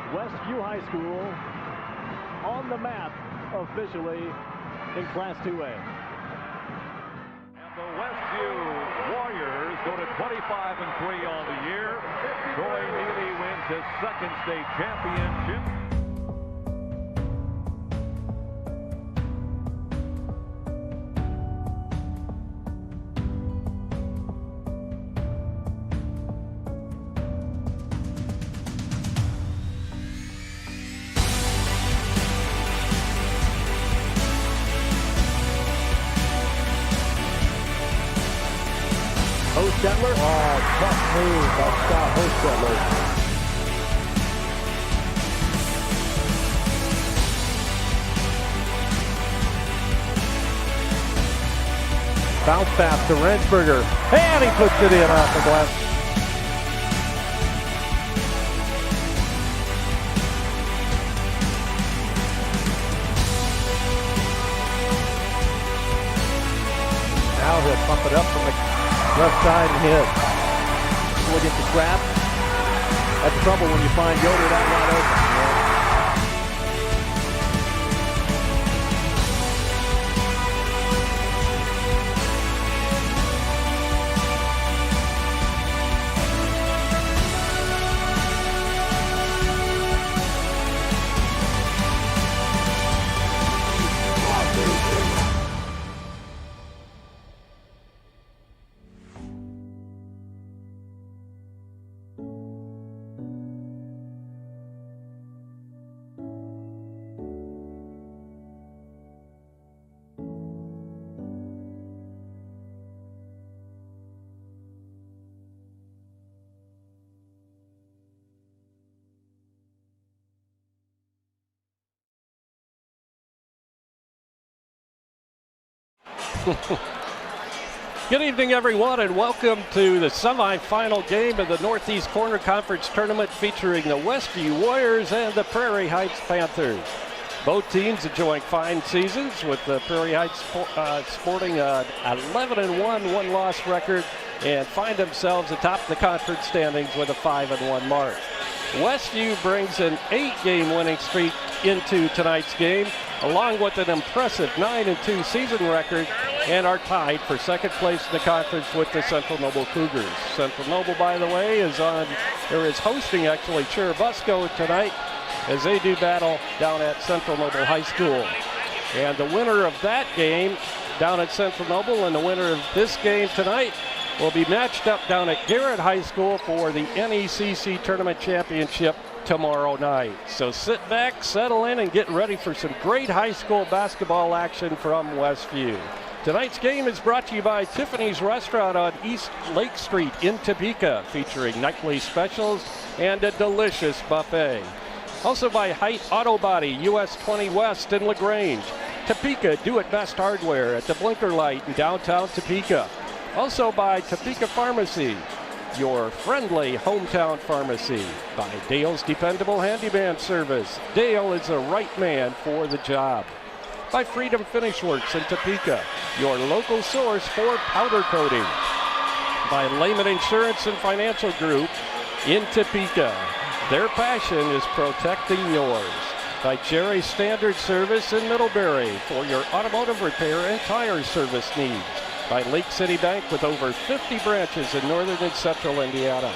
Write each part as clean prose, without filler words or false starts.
Westview High School on the map officially in Class 2A. And the Westview Warriors go to 25-3 on the year. Troy Neely wins his second state championship. Hostetler. Oh, tough move by Scott Hostetler. Bounce pass to Rensberger. And he puts it in off the glass. Now he'll pump it up from the left side and hit. Looking to grab. That's trouble when you find Yoder that wide open. Good evening, everyone, and welcome to the semifinal game of the Northeast Corner Conference Tournament featuring the Westview Warriors and the Prairie Heights Panthers. Both teams enjoying fine seasons, with the Prairie Heights sporting an 11-1 one-loss record and find themselves atop the conference standings with a 5-1 mark. Westview brings an 8-game winning streak into tonight's game, along with an impressive 9-2 season record, and are tied for second place in the conference with the Central Noble Cougars. Central Noble, by the way, is hosting actually Churubusco tonight as they do battle down at Central Noble High School. And the winner of that game down at Central Noble and the winner of this game tonight will be matched up down at Garrett High School for the NECC Tournament Championship tomorrow night. So sit back, settle in, and get ready for some great high school basketball action from Westview. Tonight's game is brought to you by Tiffany's Restaurant on East Lake Street in Topeka, featuring nightly specials and a delicious buffet. Also by Height Auto Body, US 20 West in LaGrange. Topeka Do-It-Best Hardware at the Blinker Light in downtown Topeka. Also by Topeka Pharmacy, your friendly hometown pharmacy. By Dale's Dependable Handyman Service. Dale is the right man for the job. By Freedom Finish Works in Topeka, your local source for powder coating. By Lehman Insurance and Financial Group in Topeka. Their passion is protecting yours. By Jerry Standard Service in Middlebury for your automotive repair and tire service needs. By Lake City Bank with over 50 branches in northern and central Indiana.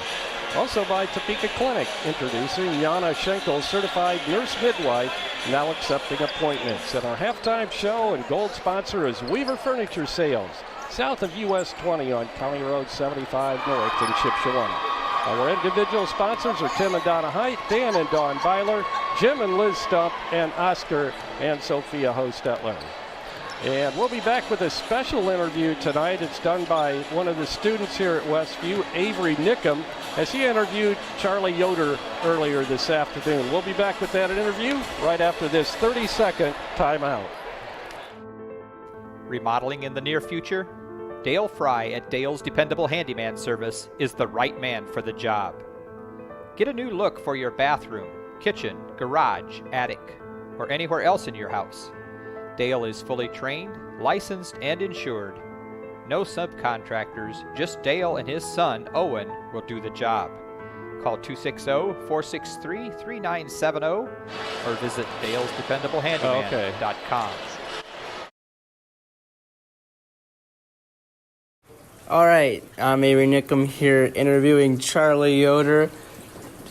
Also by Topeka Clinic, introducing Yana Schenkel, certified nurse midwife, now accepting appointments. And our halftime show and gold sponsor is Weaver Furniture Sales, south of US 20 on County Road 75 North in Shipshewana. Our individual sponsors are Tim and Donna Height, Dan and Dawn Byler, Jim and Liz Stump, and Oscar and Sophia Hostetler. And we'll be back with a special interview tonight. It's done by one of the students here at Westview, Avery Nickham, as he interviewed Charlie Yoder earlier this afternoon. We'll be back with that interview right after this 30-second timeout. Remodeling in the near future? Dale Fry at Dale's Dependable Handyman Service is the right man for the job. Get a new look for your bathroom, kitchen, garage, attic, or anywhere else in your house. Dale is fully trained, licensed, and insured. No subcontractors, just Dale and his son, Owen, will do the job. Call 260-463-3970 or visit dalesdependablehandyman.com. All right, I'm Avery Nickham here interviewing Charlie Yoder.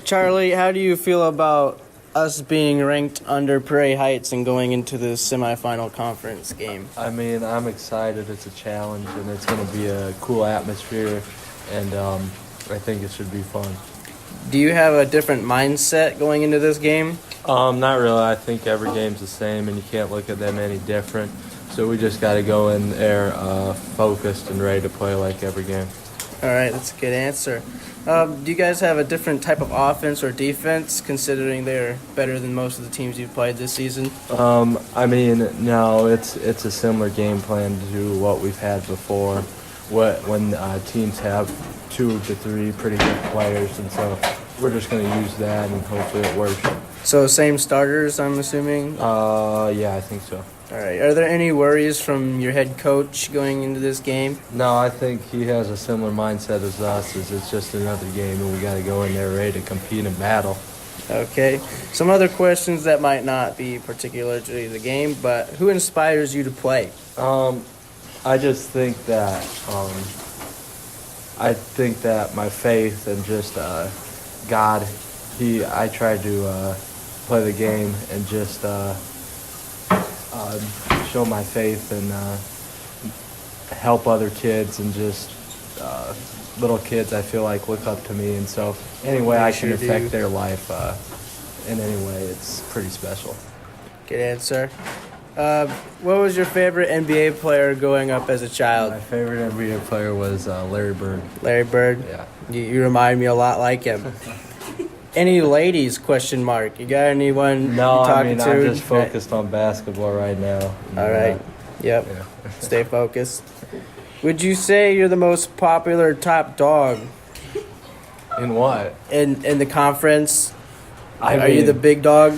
Charlie, how do you feel about us being ranked under Prairie Heights and going into the semifinal conference game? I mean, I'm excited. It's a challenge, and it's going to be a cool atmosphere, and I think it should be fun. Do you have a different mindset going into this game? Not really. I think every game's the same, and you can't look at them any different. So we just got to go in there focused and ready to play like every game. All right, that's a good answer. Do you guys have a different type of offense or defense, considering they're better than most of the teams you've played this season? I mean, no, it's a similar game plan to what we've had before. When teams have 2 to 3 pretty good players, and so we're just going to use that, and hopefully it works. So same starters, I'm assuming? Yeah, I think so. All right. Are there any worries from your head coach going into this game? No, I think he has a similar mindset as us. It's just another game, and we got to go in there ready to compete and battle. Okay. Some other questions that might not be particular to the game, but who inspires you to play? I just think that my faith and just God. I try to play the game and just show my faith and help other kids and just little kids I feel like look up to me, and so any way I can affect their life in any way, it's pretty special. Good answer. What was your favorite NBA player growing up as a child? My favorite NBA player was Larry Bird. Larry Bird? Yeah. You remind me a lot like him. Any ladies, question mark? You got anyone No, you're talking to? I'm just focused on basketball right now. All right. Yep. Yeah. Stay focused. Would you say you're the most popular top dog In what? in the conference? Are you the big dog?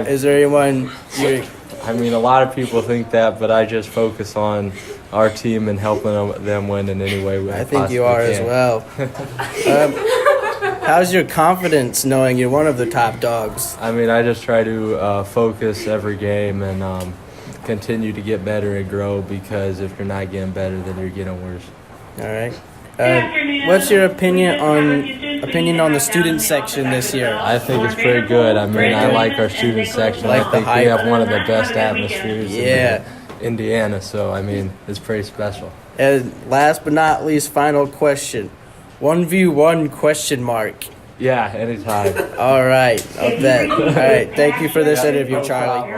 Is there anyone you're... I mean, a lot of people think that, but I just focus on our team and helping them win in any way we I think you are possibly as can. well. How's your confidence knowing you're one of the top dogs? I mean, I just try to focus every game and continue to get better and grow, because if you're not getting better, then you're getting worse. All right. What's your opinion on the student section this year? I think it's pretty good. I mean, I like our student section. I think we have one of the best atmospheres in Indiana, so, I mean, it's pretty special. And last but not least, final question. 1v1 question mark. Yeah, anytime. All right, I'll bet. All right, thank you for this interview, Charlie.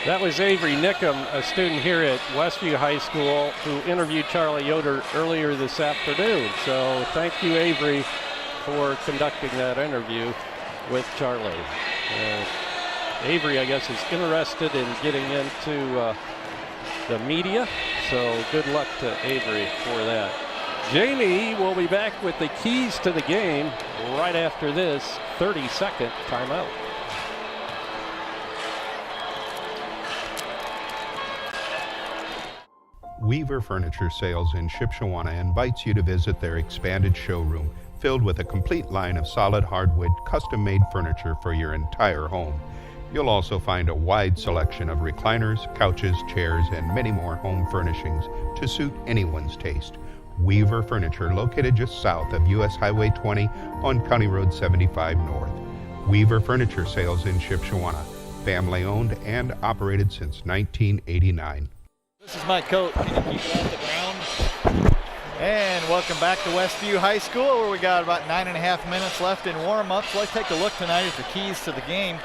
That was Avery Nickham, a student here at Westview High School, who interviewed Charlie Yoder earlier this afternoon. So thank you, Avery, for conducting that interview with Charlie. Avery, I guess, is interested in getting into the media, so good luck to Avery for that. Jamie will be back with the keys to the game right after this 30-second timeout. Weaver Furniture Sales in Shipshewana invites you to visit their expanded showroom filled with a complete line of solid hardwood, custom-made furniture for your entire home. You'll also find a wide selection of recliners, couches, chairs, and many more home furnishings to suit anyone's taste. Weaver Furniture, located just south of US Highway 20 on County Road 75 North. Weaver Furniture Sales in Shipshewana, family-owned and operated since 1989. This is my coat. Can you keep it off the ground? And welcome back to Westview High School, where we got about 9.5 minutes left in warm-ups. Let's take a look tonight at the keys to the game.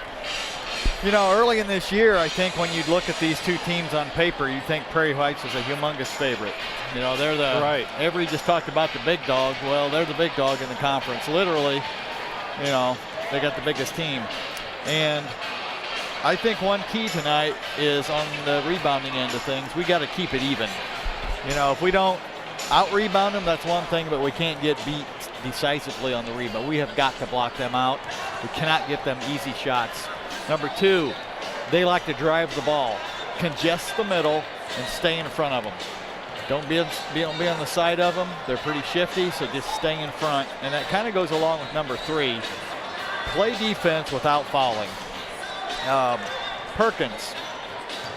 You know, early in this year, I think when you'd look at these two teams on paper, you'd think Prairie Heights is a humongous favorite. You know, they're the right. Everybody just talked about the big dog. Well, they're the big dog in the conference. Literally, you know, they got the biggest team. And I think one key tonight is on the rebounding end of things. We got to keep it even. You know, if we don't out-rebound them, that's one thing, but we can't get beat decisively on the rebound. We have got to block them out. We cannot get them easy shots. Number two, they like to drive the ball, congest the middle, and stay in front of them. Don't be on the side of them. They're pretty shifty, so just stay in front. And that kind of goes along with number 3. Play defense without fouling. Perkins,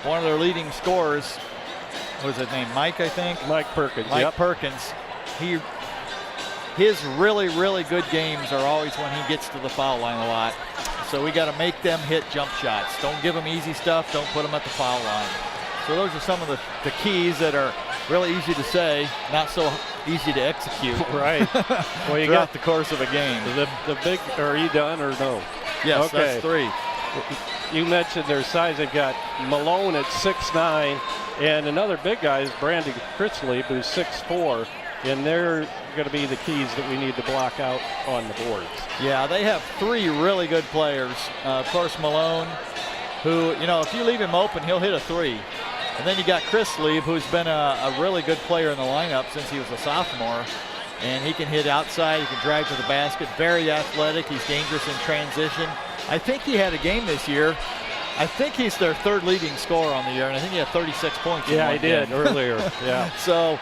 one of their leading scorers, what was his name, Mike, I think? Mike Perkins, Mike Perkins. His really, really good games are always when he gets to the foul line a lot. So we got to make them hit jump shots. Don't give them easy stuff. Don't put them at the foul line. So those are some of the keys that are really easy to say, not so easy to execute. Right. Well, you throughout got the course of a game. the big. Are you done or no? Yes, okay. that's 3. You mentioned their size. They've got Malone at 6'9", and another big guy is Brandon Chrisley, who's 6'4", and they're going to be the keys that we need to block out on the boards. Yeah, they have 3 really good players. Of course, Malone, who, if you leave him open, he'll hit a 3. And then you got Chrisley, who's been a really good player in the lineup since he was a sophomore. And he can hit outside, he can drive to the basket, very athletic, he's dangerous in transition. I think he had a game this year. I think he's their 3rd leading scorer on the year, and I think he had 36 points. Yeah, he did earlier. Yeah. So,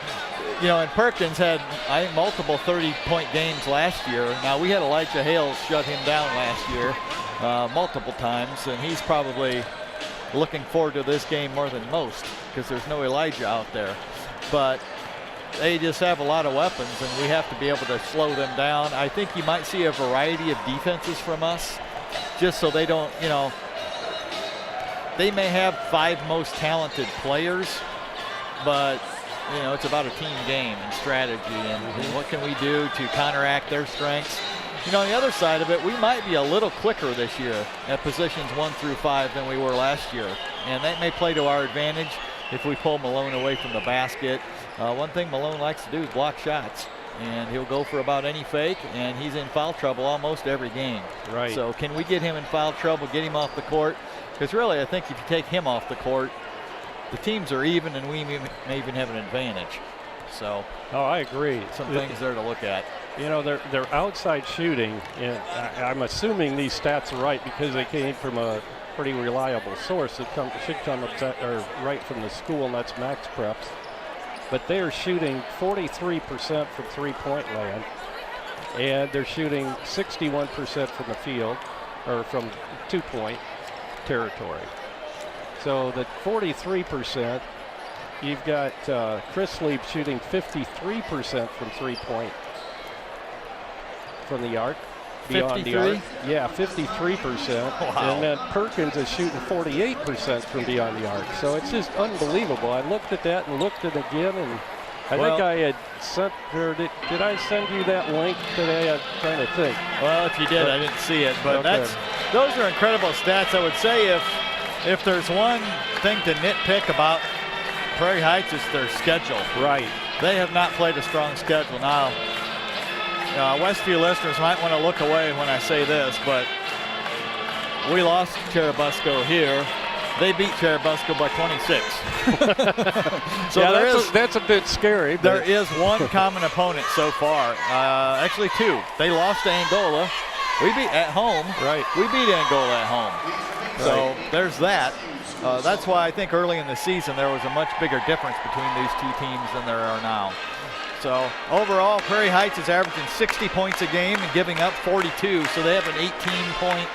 and Perkins had, I think, multiple 30-point games last year. Now, we had Elijah Hale shut him down last year multiple times, and he's probably looking forward to this game more than most because there's no Elijah out there. But they just have a lot of weapons, and we have to be able to slow them down. I think you might see a variety of defenses from us just so they don't, they may have 5 most talented players, but it's about a team game and strategy and what can we do to counteract their strengths. On the other side of it, we might be a little quicker this year at positions 1 through 5 than we were last year. And that may play to our advantage if we pull Malone away from the basket. One thing Malone likes to do is block shots. And he'll go for about any fake, and he's in foul trouble almost every game. Right. So can we get him in foul trouble, get him off the court? Because really, I think if you take him off the court, the teams are even, and we may even have an advantage. So. Oh, I agree. Some things there to look at. Their outside shooting, and I'm assuming these stats are right because they came from a pretty reliable source. It should come right from the school, and that's Max Preps. But they are shooting 43% from three-point land, and they're shooting 61% from the field, or from two-point territory. So the 43%, you've got Chris Lieb shooting 53% from three-point from the arc. Beyond 53? The arc. Yeah, 53%. Wow. And then Perkins is shooting 48% from beyond the arc. So it's just unbelievable. I looked at that and looked at it again, and I think I had sent, or did I send you that link today? I'm trying to think. Well, if you did, I didn't see it. But those are incredible stats. I would say if there's one thing to nitpick about Prairie Heights, it's their schedule. Right. They have not played a strong schedule. Now, Westview listeners might want to look away when I say this, but we lost Cherubusco here. They beat Cherubusco by 26. So yeah, that's a bit scary. There is one common opponent so far. Actually, 2. They lost to Angola. We beat at home. Right. We beat Angola at home. So there's that. That's why I think early in the season there was a much bigger difference between these 2 teams than there are now. So overall, Prairie Heights is averaging 60 points a game and giving up 42. So they have an 18-point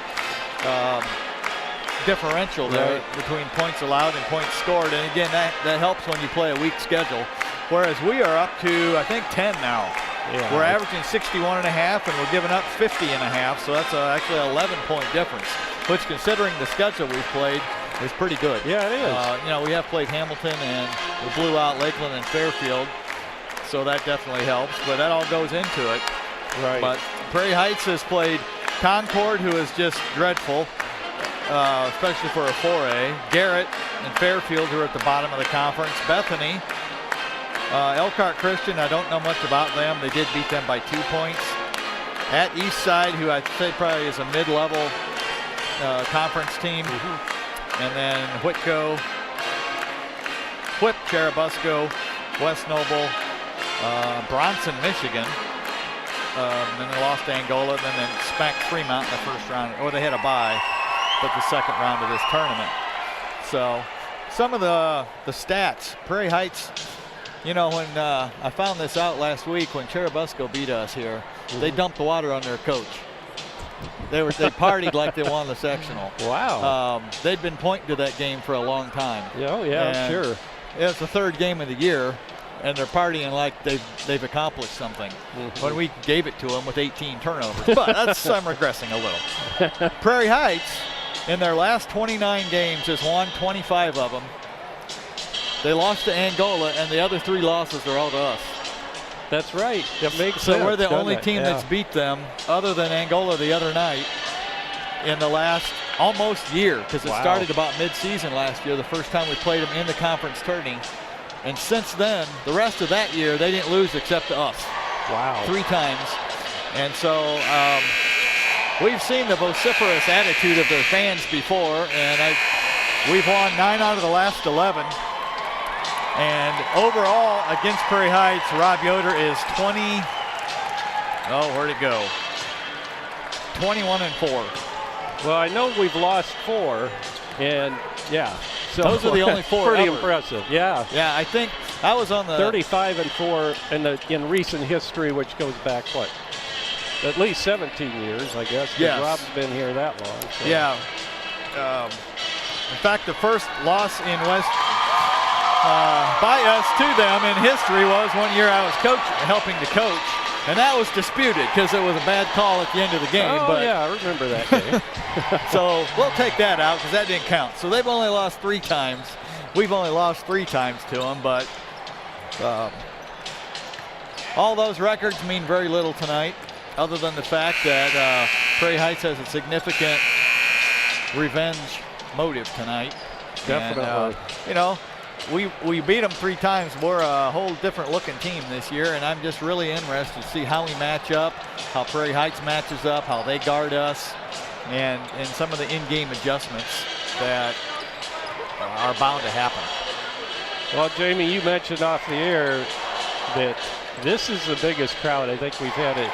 differential there between points allowed and points scored. And again, that helps when you play a weak schedule. Whereas we are up to, I think, 10 now. Yeah. We're averaging 61.5, and we're giving up 50.5. So that's actually an 11-point difference, which, considering the schedule we've played, is pretty good. Yeah, it is. We have played Hamilton, and we blew out Lakeland and Fairfield. So that definitely helps, but that all goes into it. Right. But Prairie Heights has played Concord, who is just dreadful, especially for a 4A. Garrett and Fairfield, who are at the bottom of the conference. Bethany, Elkhart Christian, I don't know much about them. They did beat them by 2 points. At Eastside, who I'd say probably is a mid-level conference team. And then Whitco, Cherubusco, West Noble, Bronson, Michigan, then they lost to Angola, then spanked Fremont in the first round, or they had a bye. but the second round of this tournament. So some of the stats, Prairie Heights, you know, when I found this out last week when Cherubusco beat us here, they dumped the water on their coach. They partied like they won the sectional. Wow. They'd been pointing to that game for a long time. Oh, yeah, sure. It's the third game of the year, and they're partying like they've accomplished something when we gave it to them with 18 turnovers. But I'm regressing a little. Prairie Heights, in their last 29 games, has won 25 of them. They lost to Angola, and the other 3 losses are all to us. That's right. It makes sense. So we're the only team that's beat them, other than Angola the other night, in the last almost year, because it started about mid-season last year, the first time we played them in the conference tourney. And since then, the rest of that year, they didn't lose except to us. Wow. 3 times. And so we've seen the vociferous attitude of their fans before, and we've won 9 out of the last 11. And overall, against Prairie Heights, Rob Yoder is where'd it go? 21-4. Well, I know we've lost 4, and yeah. So those are the only 4 pretty ever. Impressive, yeah. Yeah, I think I was on the 35-4 in recent history, which goes back, what, at least 17 years, I guess. Yes. Rob's been here that long. So. Yeah. In fact, the first loss in by us to them in history was one year I was helping to coach, and that was disputed because it was a bad call at the end of the game. Oh, yeah, I remember that game. So we'll take that out because that didn't count. So they've only lost 3 times. We've only lost 3 times to them, but all those records mean very little tonight, other than the fact that Prairie Heights has a significant revenge motive tonight. Definitely. And, you know, we beat them 3 times. We're a whole different looking team this year, and I'm just really interested to see how we match up, how Prairie Heights matches up, how they guard us, and some of the in-game adjustments that are bound to happen. Well, Jamie, you mentioned off the air that this is the biggest crowd I think we've had at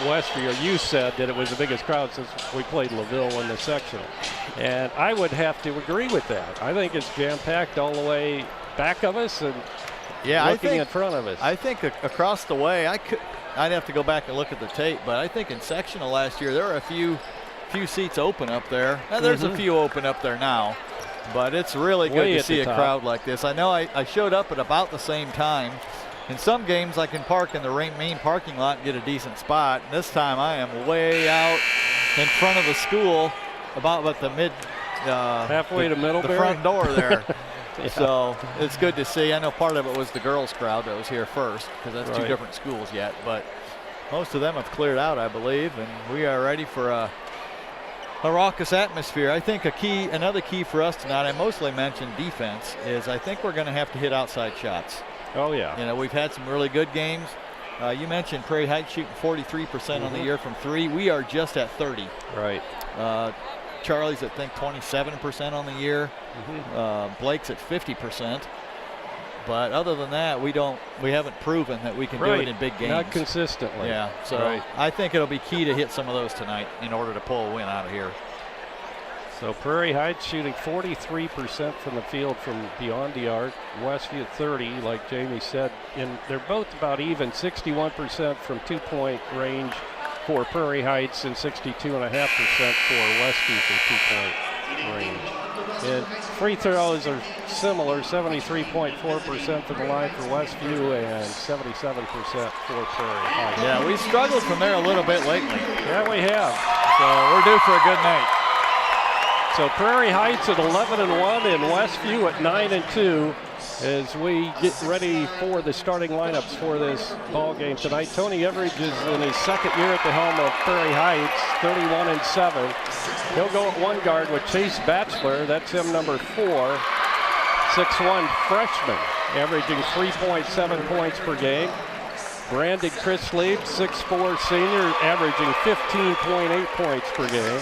Westview, or you said that it was the biggest crowd since we played LaVille in the sectional. And I would have to agree with that. I think it's jam-packed all the way back of us and looking in front of us. I think across the way, I'd have to go back and look at the tape, but I think in sectional last year there were a few seats open up there. And there's a few open up there now, but it's really good to see a crowd like this. I know I showed up at about the same time. In some games, I can park in the main parking lot and get a decent spot. And this time, I am way out in front of the school, about the halfway to Middlebury, the front door there. Yeah. So it's good to see. I know part of it was the girls' crowd that was here first, because that's 2 different schools yet. But most of them have cleared out, I believe, and we are ready for a raucous atmosphere. I think another key for us tonight, I mostly mentioned defense, is I think we're going to have to hit outside shots. Oh, yeah. You know, we've had some really good games. You mentioned Prairie Heights shooting 43% on the year from 3. We are just at 30. Right. Charlie's at, I think, 27% on the year. Blake's at 50%. But other than that, we haven't proven that we can do it in big games. Not consistently. Yeah. So I think it'll be key to hit some of those tonight in order to pull a win out of here. So Prairie Heights shooting 43% from the field from beyond the arc. Westview at 30, like Jamie said. And they're both about even, 61% from 2-point range for Prairie Heights and 62.5% for Westview from 2-point range. And free throws are similar, 73.4% from the line for Westview and 77% for Prairie Heights. Yeah, we struggled from there a little bit lately. Yeah, we have. So we're due for a good night. So Prairie Heights at 11-1 and Westview at 9-2 as we get ready for the starting lineups for this ball game tonight. Tony Everidge is in his 2nd year at the helm of Prairie Heights, 31-7. He'll go at 1 guard with Chase Batchelor. That's him, number 4, 6'1" freshman, averaging 3.7 points per game. Brandon Chris Lieb, 6'4" senior, averaging 15.8 points per game.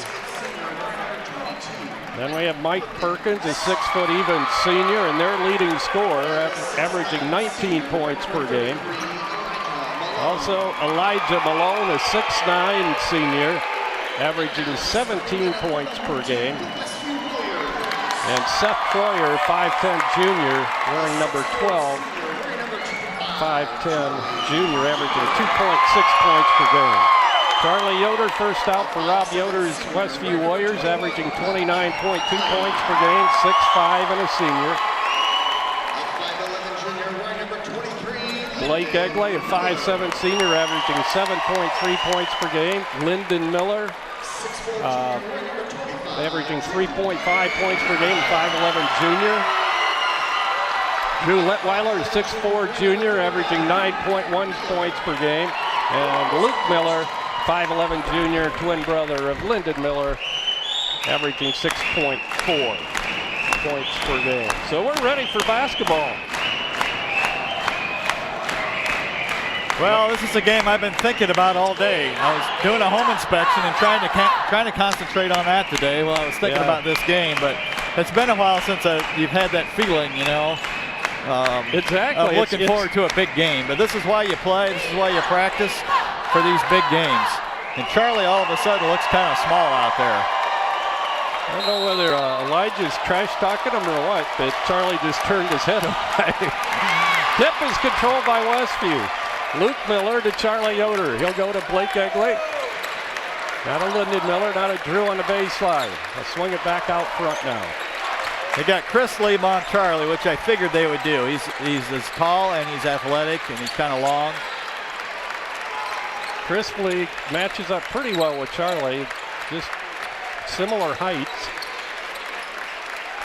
Then we have Mike Perkins, a 6-foot even senior, and their leading scorer, averaging 19 points per game. Also, Elijah Malone, a 6'9" senior, averaging 17 points per game. And Seth Troyer, 5'10 junior, wearing number 12, 5'10 junior, averaging 2.6 points per game. Charlie Yoder first out for Rob Yoder's Westview Warriors, averaging 29.2 points per game, 6'5 and a senior. Blake Egley, a 5'7 senior, averaging 7.3 points per game. Lyndon Miller, averaging 3.5 points per game, 5'11 junior. Drew Lettweiler, 6'4 junior, averaging 9.1 points per game. And Luke Miller, 5'11 junior, twin brother of Lyndon Miller, averaging 6.4 points per game. So we're ready for basketball. Well, this is a game I've been thinking about all day. I was doing a home inspection and trying to concentrate on that today while I was thinking about this game. But it's been a while since you've had that feeling, you know. Exactly. Of looking forward to a big game. But this is why you play. This is why you practice for these big games. And Charlie all of a sudden looks kind of small out there. I don't know whether Elijah's trash talking him or what, but Charlie just turned his head away. Tip is controlled by Westview. Luke Miller to Charlie Yoder. He'll go to Blake Egley. Not a Lyndon Miller, not a Drew on the baseline. They'll swing it back out front now. They got Chris Lieb on Charlie, which I figured they would do. He's as tall and he's athletic and he's kind of long. Chris Lieb matches up pretty well with Charlie. Just similar heights.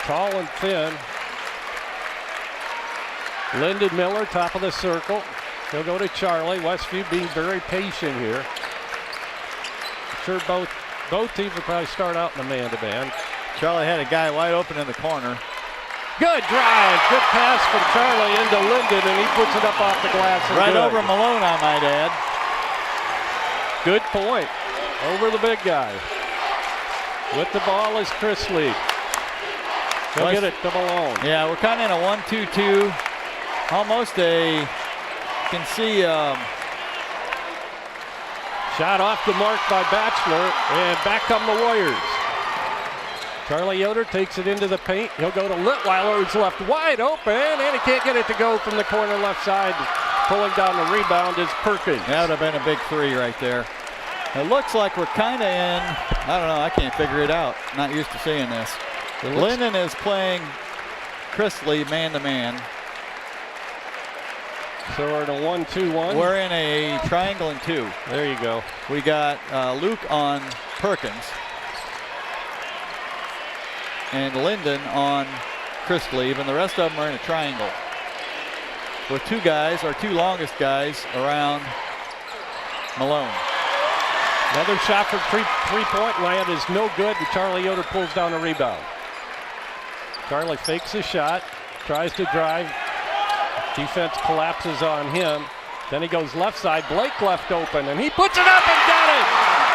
Tall and thin. Lyndon Miller, top of the circle. He'll go to Charlie. Westview being very patient here. I'm sure both teams will probably start out in the man-to-man. Charlie had a guy wide open in the corner. Good drive. Good pass from Charlie into Lyndon, and he puts it up off the glass. Right good. over Malone, I might add. Good point. Over the big guy. With the ball is Chris Lee. He'll get it to Malone. Yeah, we're kind of in a 1-2-2. Almost a... You can see shot off the mark by Batchelor, and back come the Warriors. Charlie Yoder takes it into the paint. He'll go to Littweiler, who's left wide open, and he can't get it to go from the corner left side. Pulling down the rebound is Perkins. That would have been a big three right there. It looks like we're kind of in, I don't know, I can't figure it out. Not used to seeing this. Lyndon is playing Chris Lee man-to-man. So we're in a 1-2-1. We're in a triangle and two. There you go. We got Luke on Perkins. And Lyndon on Chris Lieb, and the rest of them are in a triangle. With two guys, our two longest guys, around Malone. Another shot from three-point land is no good, and Charlie Yoder pulls down a rebound. Charlie fakes a shot, tries to drive. Defense collapses on him. Then he goes left side. Blake left open, and he puts it up and got it.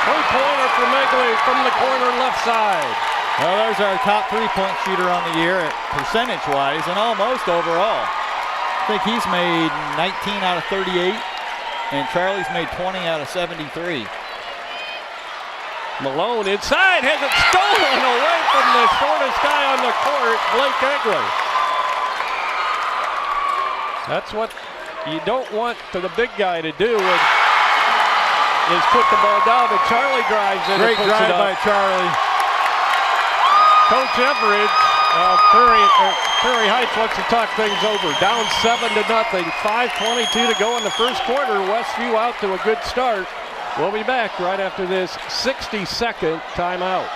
Three-pointer from Egley from the corner left side. Well, there's our top three-point shooter on the year, percentage-wise, and almost overall. I think he's made 19 out of 38, and Charlie's made 20 out of 73. Malone inside, has it stolen away from the shortest guy on the court, Blake Egley. That's what you don't want the big guy to do is put the ball down, but Charlie drives in. Great and puts drive it up. by Charlie. Coach Everidge, Prairie Heights wants to talk things over. Down 7-0, 5:22 to go in the first quarter. Westview out to a good start. We'll be back right after this 60-second timeout.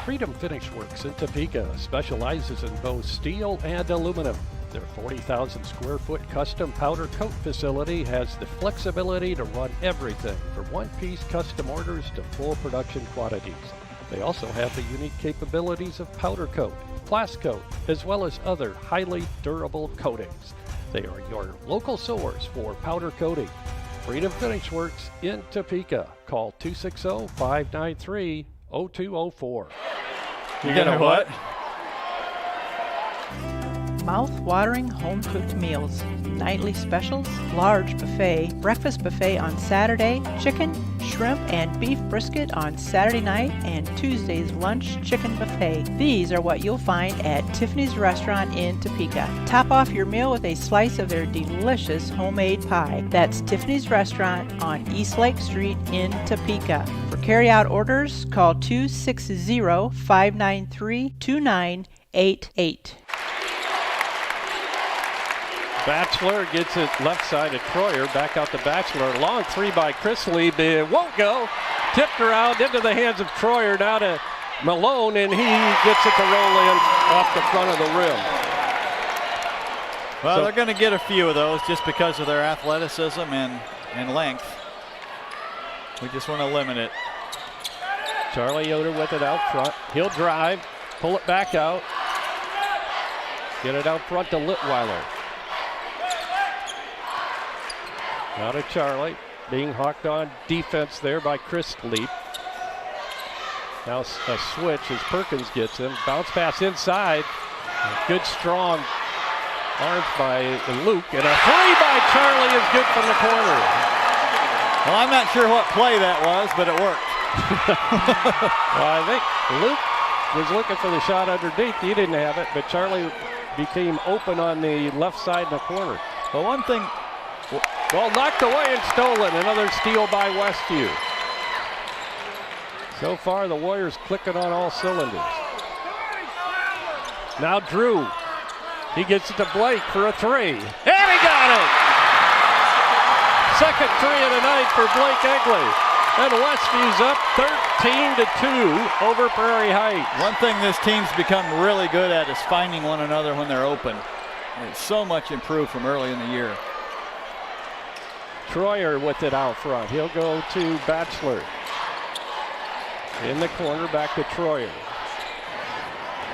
Freedom Finish Works in Topeka specializes in both steel and aluminum. Their 40,000 square foot custom powder coat facility has the flexibility to run everything from one-piece custom orders to full production quantities. They also have the unique capabilities of powder coat, blast coat, as well as other highly durable coatings. They are your local source for powder coating. Freedom Finish Works in Topeka. Call 260-593-0204. You gonna what? Mouth-watering home-cooked meals, nightly specials, large buffet, breakfast buffet on Saturday, chicken, shrimp, shrimp and beef brisket on Saturday night, and Tuesday's lunch chicken buffet. These are what you'll find at Tiffany's Restaurant in Topeka. Top off your meal with a slice of their delicious homemade pie. That's Tiffany's Restaurant on East Lake Street in Topeka. For carry-out orders, call 260-593-2988. Batchelor gets it left side of Troyer. Back out to Batchelor. Long three by Chrisley. It won't go. Tipped around into the hands of Troyer. Now to Malone, and he gets it to roll in off the front of the rim. Well, they're going to get a few of those just because of their athleticism and length. We just want to limit it. Charlie Yoder with it out front. He'll drive, pull it back out. Get it out front to Litweiler. Now to Charlie, being hawked on defense there by Chris Leap. Now a switch as Perkins gets him. Bounce pass inside. Good strong arms by Luke. And a three by Charlie is good from the corner. Well, I'm not sure what play that was, but it worked. Well, I think Luke was looking for the shot underneath. He didn't have it, but Charlie became open on the left side in the corner. Well, one thing. Well, knocked away and stolen. Another steal by Westview. So far, the Warriors clicking on all cylinders. Now Drew. He gets it to Blake for a three. And he got it! Second three of the night for Blake Egley. And Westview's up 13-2 over Prairie Heights. One thing this team's become really good at is finding one another when they're open. It's so much improved from early in the year. Troyer with it out front. He'll go to Batchelor. In the corner, back to Troyer.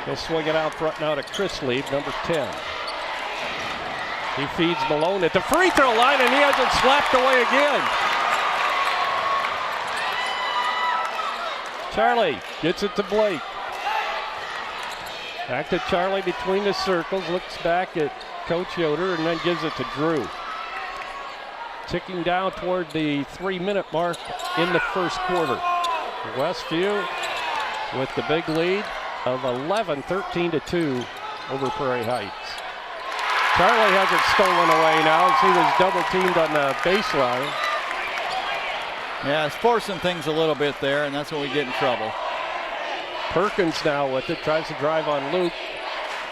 He'll swing it out front now to Chris Lead, number 10. He feeds Malone at the free throw line, and he has it slapped away again. Charlie gets it to Blake. Back to Charlie between the circles, looks back at Coach Yoder, and then gives it to Drew. Ticking down toward the 3-minute mark in the first quarter. Westview with the big lead of 11, 13-2 over Prairie Heights. Charlie has it stolen away now as he was double teamed on the baseline. Yeah, it's forcing things a little bit there, and that's when we get in trouble. Perkins now with it, tries to drive on Luke.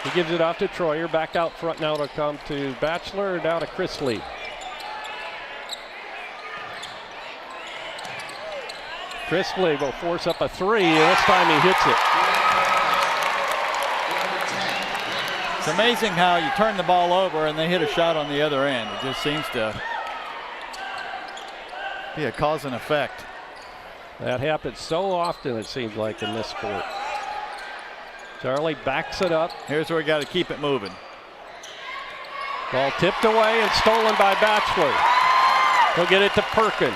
He gives it off to Troyer, back out front now to come to Batchelor, down to Chris Lee. Chris Lee will force up a three, and this time he hits it. It's amazing how you turn the ball over and they hit a shot on the other end. It just seems to be a cause and effect. That happens so often, it seems like, in this sport. Charlie backs it up. Here's where we got to keep it moving. Ball tipped away and stolen by Batchelor. He'll get it to Perkins.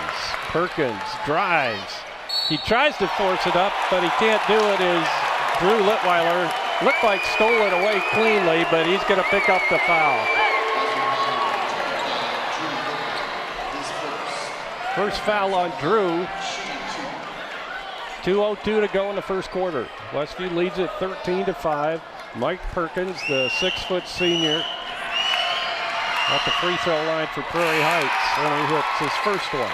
Perkins drives. He tries to force it up, but he can't do it as Drew Litweiler looked like stole it away cleanly, but he's going to pick up the foul. First foul on Drew. 2:02 to go in the first quarter. Westview leads it 13-5. Mike Perkins, the 6-foot senior, at the free throw line for Prairie Heights, and he hits his first one.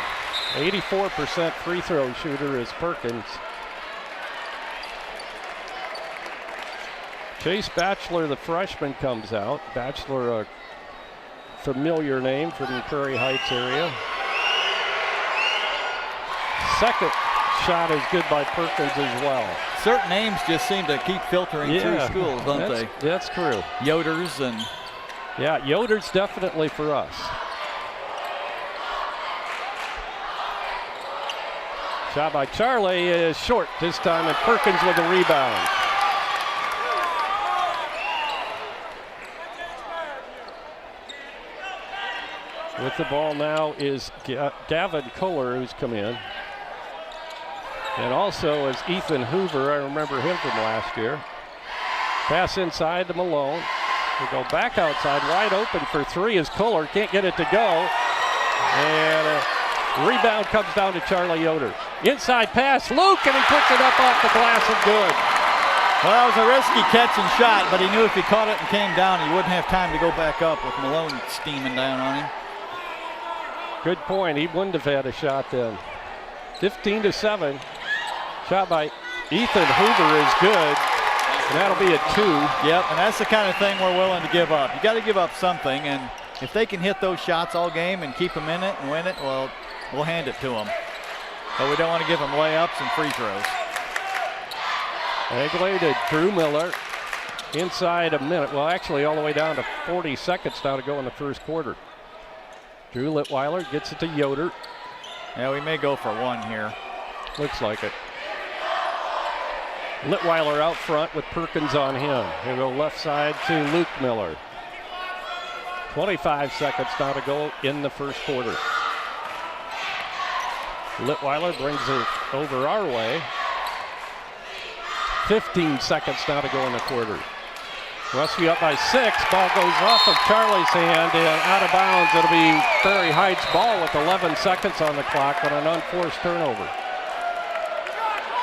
84% free throw shooter is Perkins. Chase Batchelor, the freshman, comes out. Batchelor, a familiar name from the Prairie Heights area. Second shot is good by Perkins as well. Certain names just seem to keep filtering through schools, don't they? That's true. Yoder's and... Yeah, Yoder's definitely for us. Shot by Charlie is short this time, and Perkins with a rebound. With the ball now is Gavin Kohler, who's come in. And also is Ethan Hoover. I remember him from last year. Pass inside to Malone. We go back outside, wide open for three as Kohler can't get it to go. And Rebound comes down to Charlie Yoder. Inside pass, Luke, and he puts it up off the glass and good. Well, that was a risky catch and shot, but he knew if he caught it and came down, he wouldn't have time to go back up with Malone steaming down on him. Good point. He wouldn't have had a shot then. 15-7. Shot by Ethan Hoover is good. And that'll be a 2. Yep, and that's the kind of thing we're willing to give up. You got to give up something, and if they can hit those shots all game and keep them in it and win it, well, we'll hand it to them. But we don't want to give them layups and free throws. Egley to Drew Miller. Inside a minute. Well, actually all the way down to 40 seconds now to go in the first quarter. Drew Litweiler gets it to Yoder. Yeah, we may go for one here. Looks like it. Litweiler out front with Perkins on him. He'll go left side to Luke Miller. 25 seconds now to go in the first quarter. Litweiler brings it over our way. 15 seconds now to go in the quarter. Westview up by 6. Ball goes off of Charlie's hand and out of bounds. It'll be Prairie Heights ball with 11 seconds on the clock on an unforced turnover.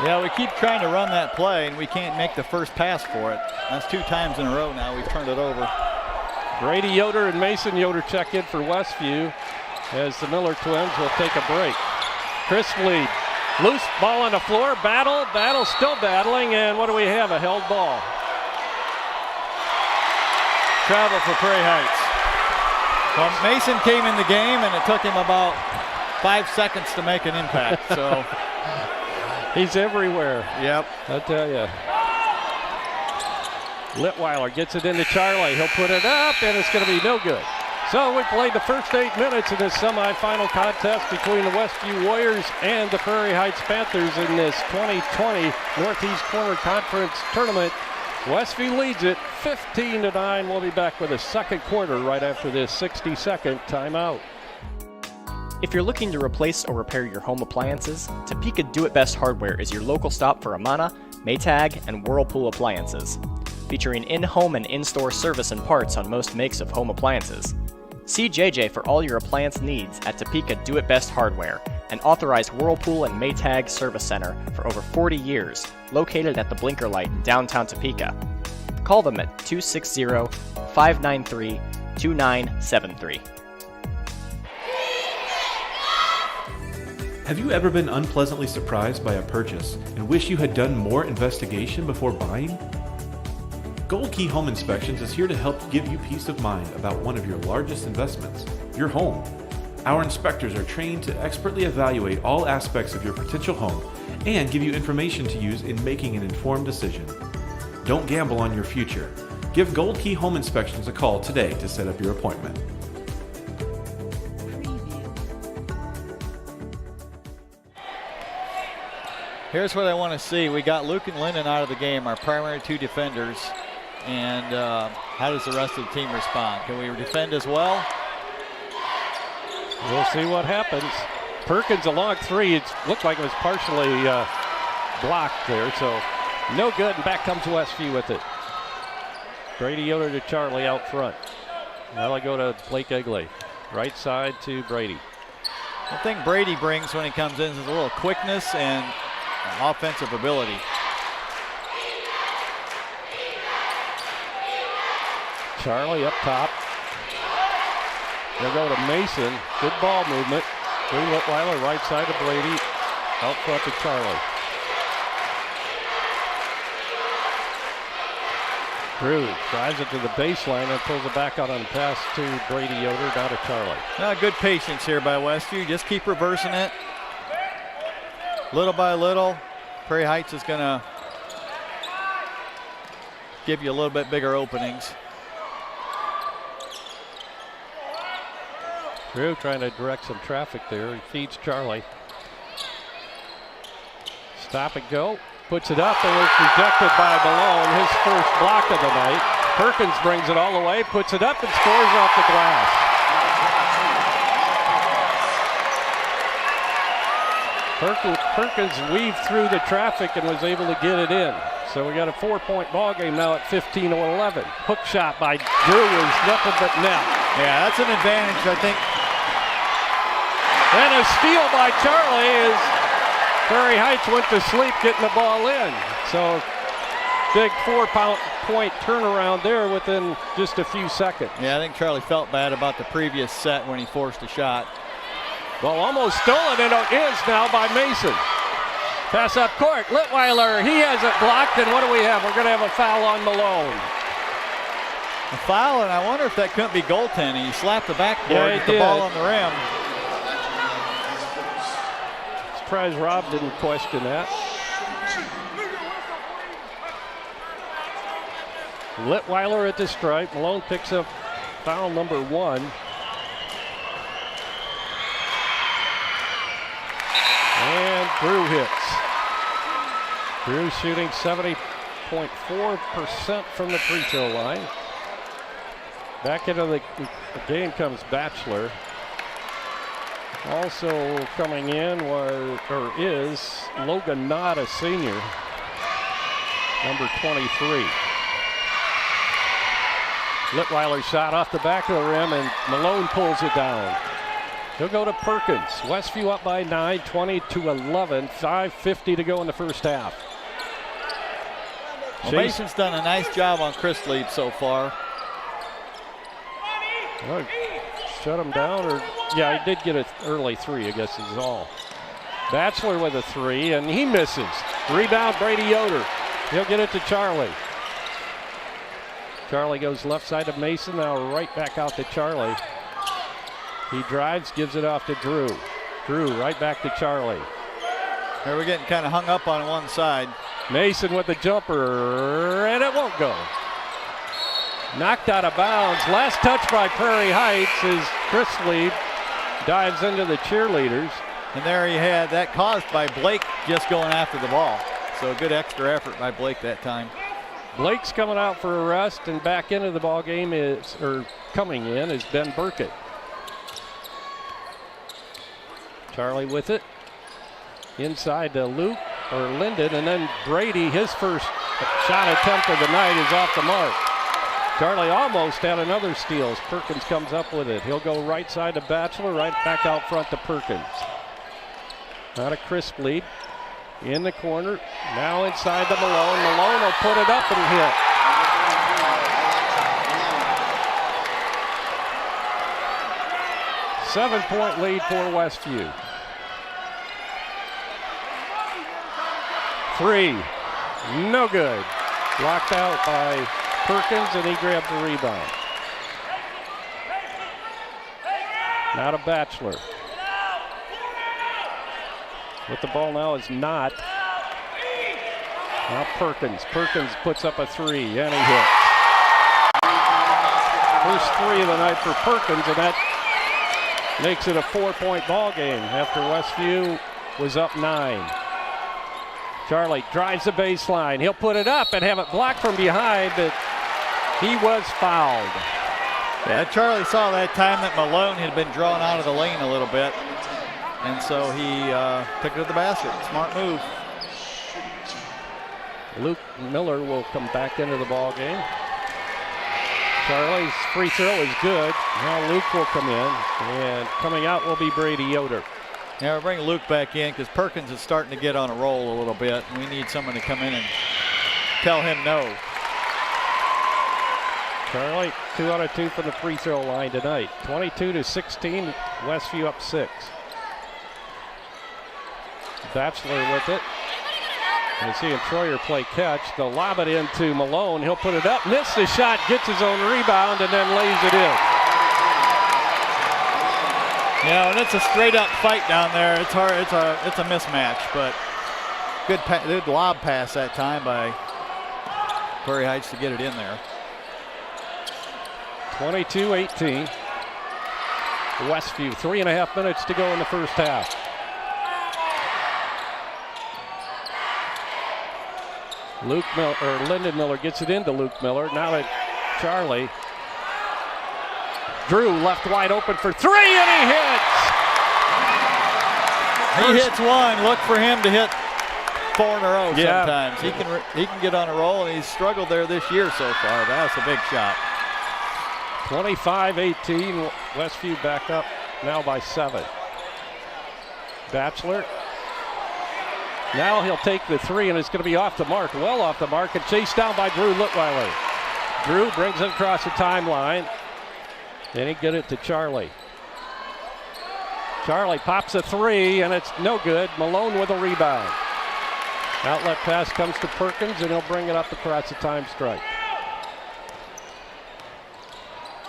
Yeah, we keep trying to run that play, and we can't make the first pass for it. That's 2 times in a row now we've turned it over. Brady Yoder and Mason Yoder check in for Westview as the Miller twins will take a break. Chris Fleed, loose ball on the floor, battle still battling, and what do we have? A held ball. Travel for Prairie Heights. Well, Mason came in the game, and it took him about 5 seconds to make an impact, so. He's everywhere. Yep. I tell you. Litweiler gets it into Charlie. He'll put it up, and it's going to be no good. So we played the first 8 minutes in this semifinal contest between the Westview Warriors and the Prairie Heights Panthers in this 2020 Northeast Corner Conference Tournament. Westview leads it 15-9. We'll be back with a second quarter right after this 60-second timeout. If you're looking to replace or repair your home appliances, Topeka Do-It-Best Hardware is your local stop for Amana, Maytag, and Whirlpool appliances. Featuring in-home and in-store service and parts on most makes of home appliances. See JJ for all your appliance needs at Topeka Do-It-Best Hardware, an authorized Whirlpool and Maytag service center for over 40 years, located at the Blinker Light in downtown Topeka. Call them at 260-593-2973. Have you ever been unpleasantly surprised by a purchase and wish you had done more investigation before buying? Gold Key Home Inspections is here to help give you peace of mind about one of your largest investments, your home. Our inspectors are trained to expertly evaluate all aspects of your potential home and give you information to use in making an informed decision. Don't gamble on your future. Give Gold Key Home Inspections a call today to set up your appointment. Here's what I want to see. We got Luke and Lennon out of the game, our primary 2 defenders. And how does the rest of the team respond? Can we defend as well? We'll see what happens. Perkins a long 3. It looked like it was partially blocked there, so no good, and back comes Westview with it. Brady Yoder to Charlie out front. Now I go to Blake Egley. Right side to Brady. The thing Brady brings when he comes in is a little quickness and offensive ability. Charlie up top. They'll go to Mason. Good ball movement. Drew Litweiler right side to Brady. Out front to Charlie. Drew drives it to the baseline and pulls it back out on the pass to Brady Yoder, down to Charlie. Good patience here by Westview. Just keep reversing it. Little by little, Prairie Heights is going to give you a little bit bigger openings. Drew trying to direct some traffic there. He feeds Charlie. Stop and go. Puts it up and it's rejected by Malone. His first block of the night. Perkins brings it all the way, puts it up and scores off the glass. Perkins weaved through the traffic and was able to get it in. So we got a 4-point ball game now at 15-11. Hook shot by Drew is nothing but net. Yeah, that's an advantage, I think. And a steal by Charlie as Prairie Heights went to sleep getting the ball in. So big 4-point turnaround there within just a few seconds. Yeah, I think Charlie felt bad about the previous set when he forced a shot. Well, almost stolen, and it is now by Mason. Pass up court, Litweiler, he has it blocked, and what do we have? We're going to have a foul on Malone. A foul, and I wonder if that couldn't be goaltending. He slapped the backboard, Yeah, with the ball on the rim. Surprised Rob didn't question that. Litweiler at the stripe. Malone picks up foul number 1. And Drew hits. Drew shooting 70.4% from the free throw line. Back into the game comes Batchelor. Also coming in is Logan Knott, a senior, number 23. Litweiler shot off the back of the rim, and Malone pulls it down. He'll go to Perkins. Westview up by 9, 20-11, 5:50 to go in the first half. Well, Mason's done a nice job on Chris Leap so far. Well, shut him down, or yeah, he did get an early 3, I guess is all. Batchelor with a 3, and he misses. Rebound, Brady Yoder. He'll get it to Charlie. Charlie goes left side of Mason, now right back out to Charlie. He drives, gives it off to Drew. Drew right back to Charlie. Here we're getting kind of hung up on one side. Mason with the jumper, and it won't go. Knocked out of bounds. Last touch by Prairie Heights as Chris Leap dives into the cheerleaders. And there he had that caused by Blake just going after the ball. So a good extra effort by Blake that time. Blake's coming out for a rest, and back into the ball game coming in is Ben Burkett. Charlie with it. Inside to Luke or Linden, and then Brady, his first shot attempt of the night is off the mark. Charlie almost had another steal as Perkins comes up with it. He'll go right side to Batchelor, right back out front to Perkins. Not a crisp lead. In the corner, now inside to Malone. Malone will put it up and hit. Seven-point lead for Westview. 3, no good. Blocked out by Perkins, and he grabbed the rebound. Now to Batchelor. With the ball now is Knott. Now Perkins. Perkins puts up a 3, and he hits. First 3 of the night for Perkins, and that makes it a 4-point ball game after Westview was up 9. Charlie drives the baseline. He'll put it up and have it blocked from behind, but he was fouled. Yeah, Charlie saw that time that Malone had been drawn out of the lane a little bit, and so he took it to the basket. Smart move. Luke Miller will come back into the ball game. Charlie's free throw is good. Now Luke will come in, and coming out will be Brady Yoder. Now we're bringing Luke back in because Perkins is starting to get on a roll a little bit. We need someone to come in and tell him no. Charlie, 2 out of 2 from the free throw line tonight. 22-16, Westview up 6. Batchelor with it. You see Troyer play catch. They'll lob it into Malone. He'll put it up, missed the shot, gets his own rebound, and then lays it in. Yeah, and it's a straight-up fight down there. It's hard. It's a mismatch, but good lob pass that time by Prairie Heights to get it in there. 22-18. Westview, 3.5 minutes to go in the first half. Lyndon Miller gets it into Luke Miller. Now to Charlie. Drew left wide open for 3, and he hits. He hits one. Look for him to hit 4 in a row sometimes. He can get on a roll, and he's struggled there this year so far. That's a big shot. 25-18. Westview back up now by 7. Bachelor. Now he'll take the three, and it's going to be off the mark, well off the mark, and chased down by Drew Litweiler. Drew brings it across the timeline. Then he get it to Charlie. Charlie pops a three, and it's no good. Malone with a rebound. Outlet pass comes to Perkins, and he'll bring it up across the time stripe.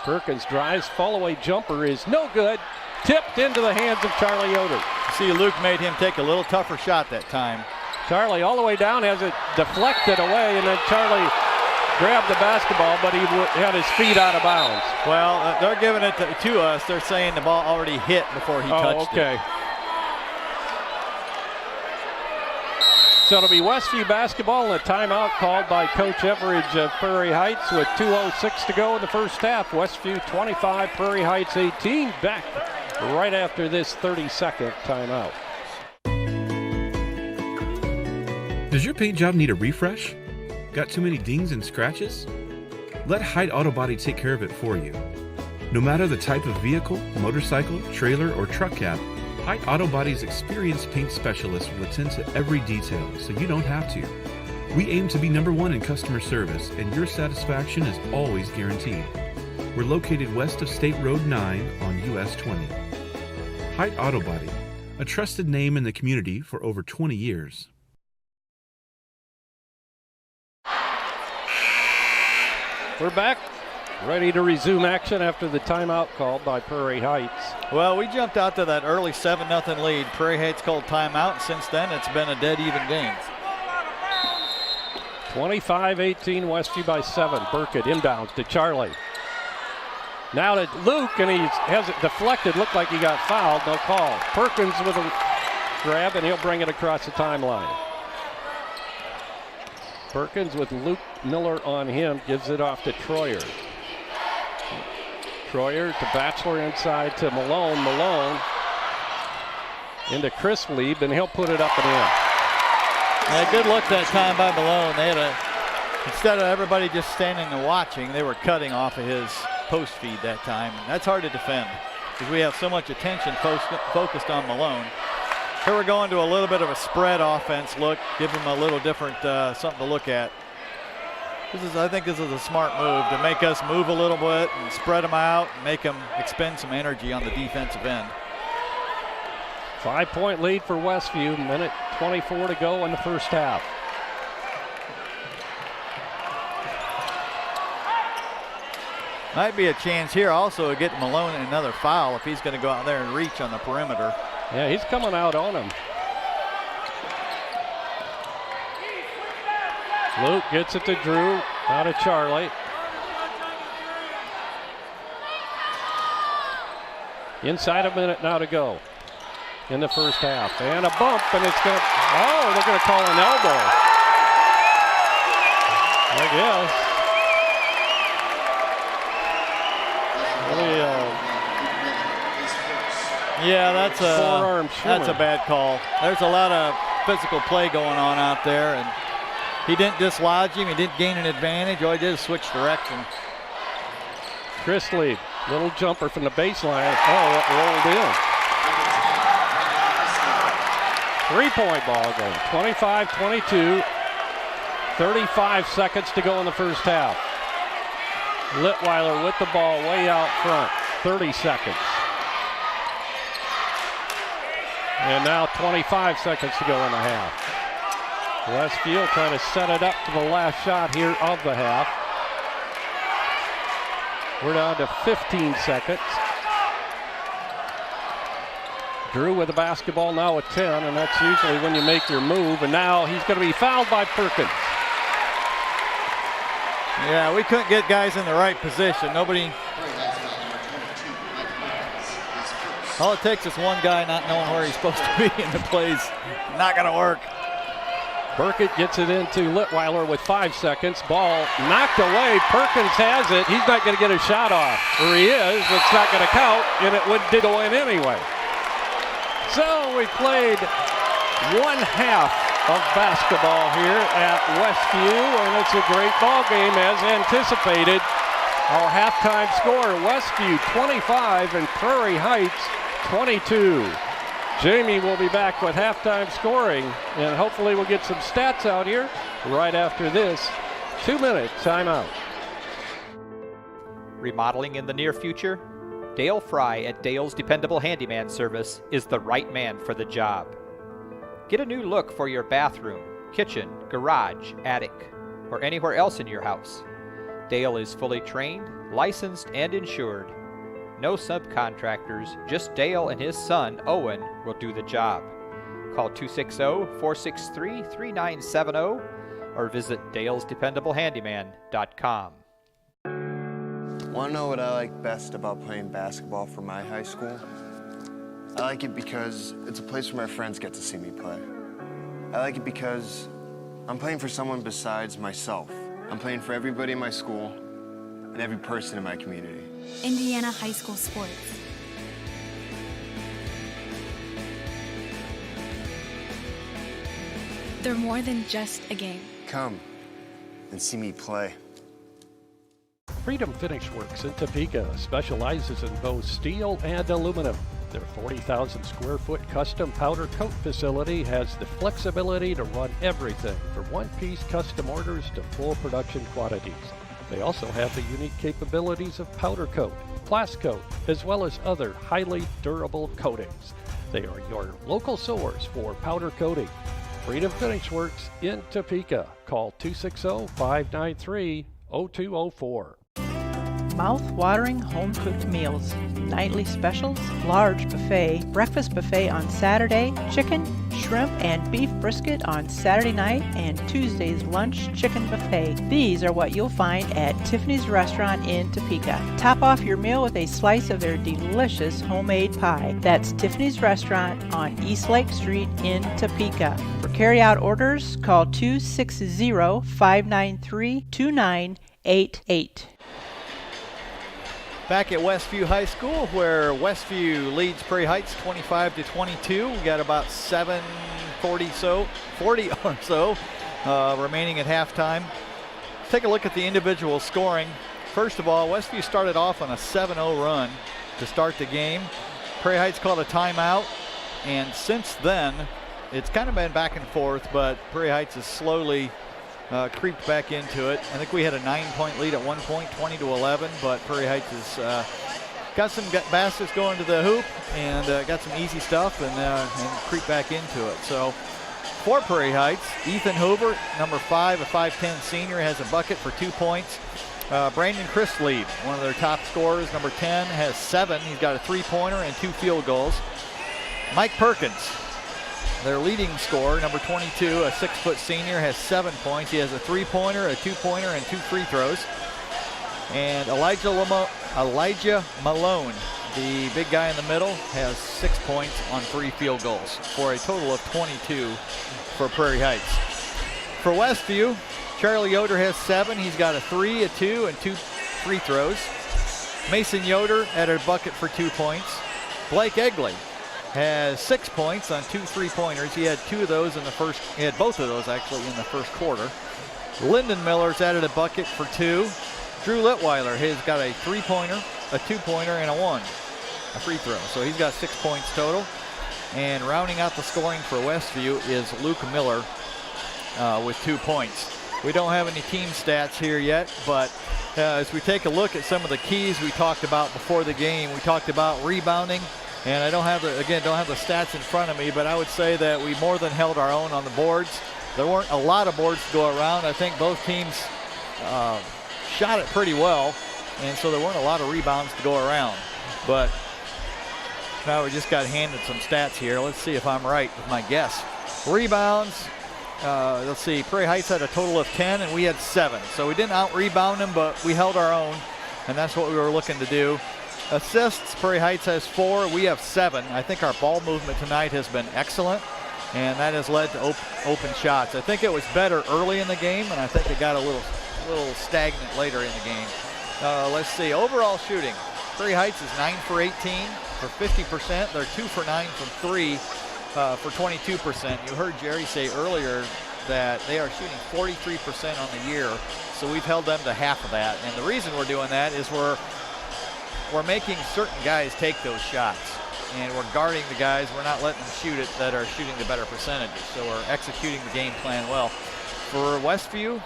Perkins drives, fall-away jumper is no good. Tipped into the hands of Charlie Yoder. See, Luke made him take a little tougher shot that time. Charlie all the way down, has it deflected away, and then Charlie grabbed the basketball, but he had his feet out of bounds. Well, they're giving it to us. They're saying the ball already hit before he touched it. So it'll be Westview basketball, and a timeout called by Coach Everidge of Prairie Heights with 2:06 to go in the first half. Westview 25, Prairie Heights 18. Back right after this 30-second timeout. Does your paint job need a refresh? Got too many dings and scratches? Let Hyde Auto Body take care of it for you. No matter the type of vehicle, motorcycle, trailer, or truck cab, Hyde Auto Body's experienced paint specialists will attend to every detail, so you don't have to. We aim to be #1 in customer service, and your satisfaction is always guaranteed. We're located west of State Road 9 on US 20. Hyde Auto Body, a trusted name in the community for over 20 years. We're back, ready to resume action after the timeout called by Prairie Heights. Well, we jumped out to that early 7-0 lead. Prairie Heights called timeout, and since then it's been a dead even game. 25-18, Westview by 7. Burkett inbounds to Charlie. Now to Luke, and he has it deflected. Looked like he got fouled, no call. Perkins with a grab, and he'll bring it across the timeline. Perkins with Luke Miller on him, gives it off to Troyer. Troyer to Bachelor inside to Malone. Malone into Chris Lieb, and he'll put it up and in. Yeah, good look that time by Malone. They had instead of everybody just standing and watching, they were cutting off of his post feed that time. And that's hard to defend because we have so much attention focused on Malone. Here we're going to a little bit of a spread offense look, give him a little different something to look at. I think this is a smart move to make us move a little bit and spread them out and make them expend some energy on the defensive end. 5-point lead for Westview, minute 24 to go in the first half. Might be a chance here also to get Malone another foul if he's going to go out there and reach on the perimeter. Yeah, he's coming out on him. Luke gets it to Drew, out of Charlie. Inside a minute now to go in the first half. And a bump, and it's going to, they're going to call an elbow. I guess. Yeah, that's a bad call. There's a lot of physical play going on out there, and he didn't dislodge him. He didn't gain an advantage. All he did is switch direction. Chris Lee, little jumper from the baseline. Oh, it rolled in. 3-point ball game. 25-22. 35 seconds to go in the first half. Litweiler with the ball way out front. 30 seconds. And now 25 seconds to go in the half. Westview trying to set it up to the last shot here of the half. We're down to 15 seconds. Drew with the basketball now at 10, and that's usually when you make your move. And now he's going to be fouled by Perkins. Yeah, we couldn't get guys in the right position. Nobody. All it takes is one guy not knowing where he's supposed to be, and the play's not going to work. Burkett gets it into Litweiler with 5 seconds. Ball knocked away. Perkins has it. He's not going to get a shot off. Or he is. It's not going to count, and it did go in anyway. So we played one half of basketball here at Westview, and it's a great ball game as anticipated. Our halftime score, Westview 25 and Prairie Heights 22. Jamie will be back with halftime scoring, and hopefully we'll get some stats out here right after this 2-minute timeout. Remodeling in the near future? Dale Fry at Dale's Dependable Handyman Service is the right man for the job. Get a new look for your bathroom, kitchen, garage, attic, or anywhere else in your house. Dale is fully trained, licensed, and insured. No subcontractors, just Dale and his son, Owen, will do the job. Call 260-463-3970 or visit dalesdependablehandyman.com. Want to know what I like best about playing basketball for my high school? I like it because it's a place where my friends get to see me play. I like it because I'm playing for someone besides myself. I'm playing for everybody in my school and every person in my community. Indiana high school sports. They're more than just a game. Come and see me play. Freedom Finish Works in Topeka specializes in both steel and aluminum. Their 40,000 square foot custom powder coat facility has the flexibility to run everything from one-piece custom orders to full production quantities. They also have the unique capabilities of powder coat, blast coat, as well as other highly durable coatings. They are your local source for powder coating. Freedom Finish Works in Topeka. Call 260-593-0204. Mouth-watering home-cooked meals, nightly specials, large buffet, breakfast buffet on Saturday, chicken, shrimp, and beef brisket on Saturday night, and Tuesday's lunch chicken buffet. These are what you'll find at Tiffany's Restaurant in Topeka. Top off your meal with a slice of their delicious homemade pie. That's Tiffany's Restaurant on East Lake Street in Topeka. For carry-out orders, call 260-593-2988. Back at Westview High School, where Westview leads Prairie Heights 25-22. We got about 40 or so remaining at halftime. Let's take a look at the individual scoring. First of all, Westview started off on a 7-0 run to start the game. Prairie Heights called a timeout, and since then, it's kind of been back and forth, but Prairie Heights has slowly creeped back into it. I think we had a 9-point lead at one point, 20-11, but Prairie Heights has got some baskets going to the hoop and got some easy stuff and creeped back into it. So for Prairie Heights, Ethan Hoover, number 5, a 5'10 senior, has a bucket for 2 points. Brandon Christlieb, one of their top scorers, number 10, has 7. He's got a 3-pointer and 2 field goals. Mike Perkins, their leading scorer, number 22, a 6-foot senior, has 7 points. He has a 3-pointer, a 2-pointer, and 2 free throws. And Elijah Malone, the big guy in the middle, has 6 points on 3 field goals for a total of 22 for Prairie Heights. For Westview, Charlie Yoder has 7. He's got a 3, a 2, and 2 free throws. Mason Yoder had a bucket for 2 points. Blake Egley has 6 points on 2 3-pointers. He had 2 of those in the first. He had both of those actually in the first quarter. Lyndon Miller's added a bucket for 2. Drew Litweiler has got a 3-pointer, a 2-pointer, and a free throw. So he's got 6 points total. And rounding out the scoring for Westview is Luke Miller with 2 points. We don't have any team stats here yet, but as we take a look at some of the keys we talked about before the game, we talked about rebounding. And I don't have the stats in front of me, but I would say that we more than held our own on the boards. There weren't a lot of boards to go around. I think both teams shot it pretty well, and so there weren't a lot of rebounds to go around. But now we just got handed some stats here. Let's see if I'm right with my guess. Rebounds, let's see, Prairie Heights had a total of 10, and we had 7. So we didn't out-rebound them, but we held our own, and that's what we were looking to do. Assists, Prairie Heights has 4, we have 7. I think our ball movement tonight has been excellent, and that has led to open shots. I think it was better early in the game, and I think it got a little stagnant later in the game. Let's see, overall shooting. Prairie Heights is 9 for 18 for 50%. They're 2 for 9 from 3 for 22%. You heard Jerry say earlier that they are shooting 43% on the year, so we've held them to half of that. And the reason we're doing that is we're making certain guys take those shots. and we're guarding the guys. We're not letting them shoot it that are shooting the better percentages. So we're executing the game plan well. For Westview,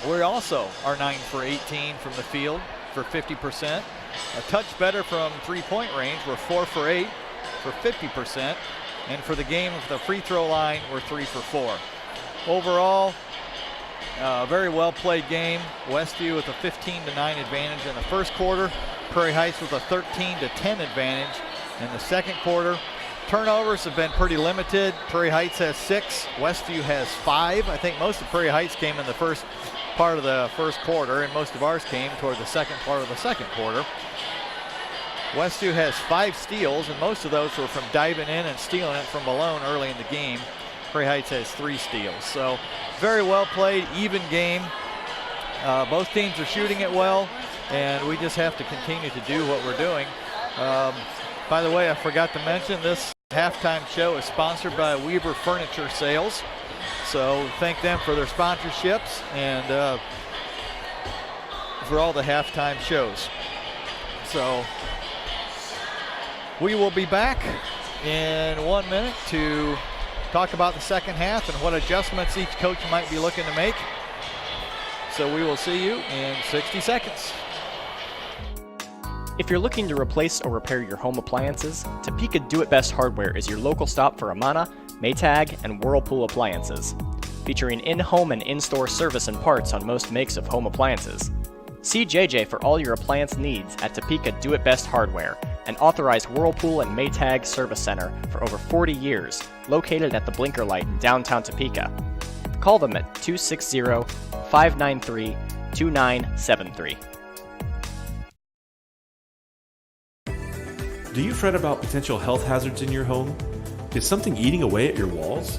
we also are 9 for 18 from the field for 50%. A touch better from three-point range. We're 4 for 8 for 50%. And for the game of the free throw line, we're 3 for 4. Overall, very well played game. Westview with a 15-9 advantage in the first quarter. Prairie Heights with a 13-10 advantage in the second quarter. Turnovers have been pretty limited. Prairie Heights has 6, Westview has 5. I think most of Prairie Heights came in the first part of the first quarter, and most of ours came toward the second part of the second quarter. Westview has 5 steals, and most of those were from diving in and stealing it from Malone early in the game. Prairie Heights has 3 steals. So very well played, even game. Both teams are shooting it well, and we just have to continue to do what we're doing. By the way, I forgot to mention this halftime show is sponsored by Weber Furniture Sales. So thank them for their sponsorships and for all the halftime shows. So we will be back in 1 minute to talk about the second half and what adjustments each coach might be looking to make. So we will see you in 60 seconds. If you're looking to replace or repair your home appliances, Topeka Do It Best Hardware is your local stop for Amana, Maytag, and Whirlpool appliances. Featuring in-home and in-store service and parts on most makes of home appliances. See JJ for all your appliance needs at Topeka Do It Best Hardware, an authorized Whirlpool and Maytag service center for over 40 years, located at the Blinker Light in downtown Topeka. Call them at 260-593-2973. Do you fret about potential health hazards in your home? Is something eating away at your walls?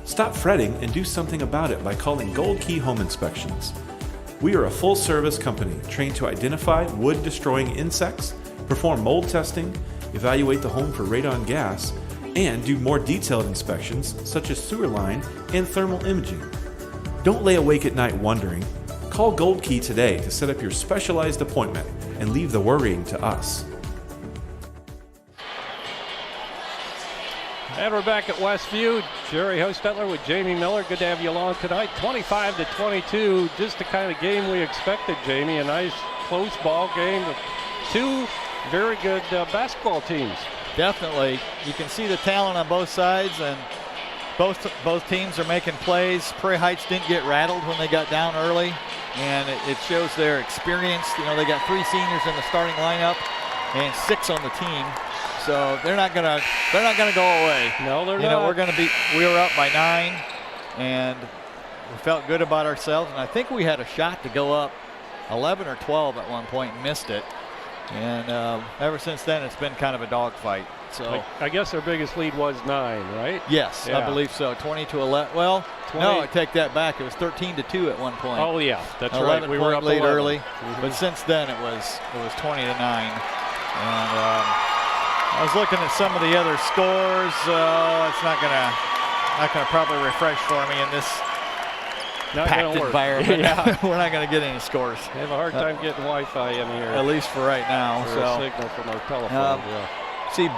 Stop fretting and do something about it by calling Gold Key Home Inspections. We are a full-service company trained to identify wood-destroying insects, perform mold testing, evaluate the home for radon gas, and do more detailed inspections such as sewer line and thermal imaging. Don't lay awake at night wondering. Call Gold Key today to set up your specialized appointment and leave the worrying to us. And we're back at Westview. Jerry Hostetler with Jamie Miller. Good to have you along tonight. 25-22, just the kind of game we expected, Jamie. A nice close ball game with 2 very good basketball teams. Definitely. You can see the talent on both sides, and both teams are making plays. Prairie Heights didn't get rattled when they got down early, and it shows their experience. You know, they got 3 seniors in the starting lineup and 6 on the team. So they're not gonna go away. No, they're not. You know, we were up by 9, and we felt good about ourselves. And I think we had a shot to go up 11 or 12 at one point and missed it. And ever since then, it's been kind of a dogfight. So I guess their biggest lead was 9, right? Yes, yeah. I believe so. 20-11. Well, 20. No, I take that back. It was 13-2 at one point. Oh yeah, that's 11 right. We were up lead 11. early, but since then it was 20-9. And I was looking at some of the other scores. It's not gonna probably refresh for me in this packed environment. Yeah. We're not gonna get any scores. We have a hard time getting Wi-Fi in here. At least for right now. Or so a signal from our telephone. See,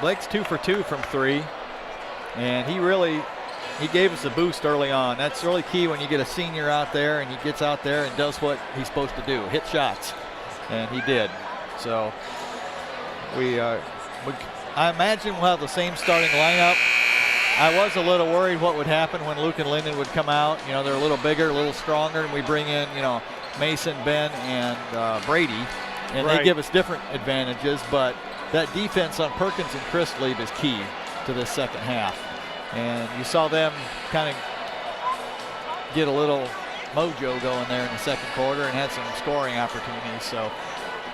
Blake's 2 for 2 from 3, and he gave us a boost early on. That's really key when you get a senior out there and he gets out there and does what he's supposed to do, hit shots, and he did. So I imagine we'll have the same starting lineup. I was a little worried what would happen when Luke and Linden would come out. You know, they're a little bigger, a little stronger, and we bring in, you know, Mason, Ben, and Brady, and they give us different advantages. But that defense on Perkins and Christlieb is key to this second half. And you saw them kind of get a little mojo going there in the second quarter and had some scoring opportunities. So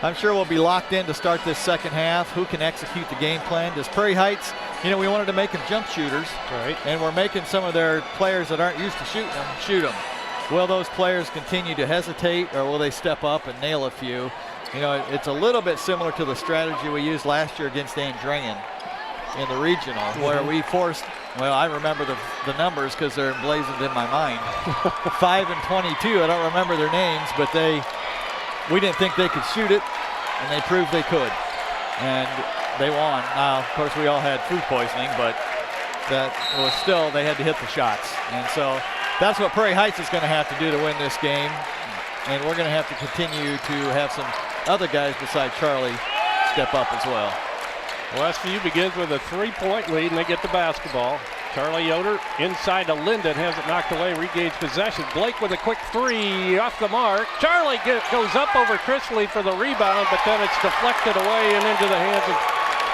I'm sure we'll be locked in to start this second half. Who can execute the game plan? Does Prairie Heights, you know, we wanted to make them jump shooters. Right. And we're making some of their players that aren't used to shooting them, shoot them. Will those players continue to hesitate, or will they step up and nail a few? You know, it's a little bit similar to the strategy we used last year against Andrean in the regional, where we forced, well, I remember the numbers because they're emblazoned in my mind. 5 and 22, I don't remember their names, but we didn't think they could shoot it, and they proved they could. And they won. Now, of course, we all had food poisoning, but that was still, they had to hit the shots. And so that's what Prairie Heights is going to have to do to win this game. And we're going to have to continue to have some other guys besides Charlie step up as well. Westview begins with a 3-point lead, and they get the basketball. Charlie Yoder inside to Linden, has it knocked away, regains possession. Blake with a quick three off the mark. Charlie goes up over Chrisley for the rebound, but then it's deflected away and into the hands of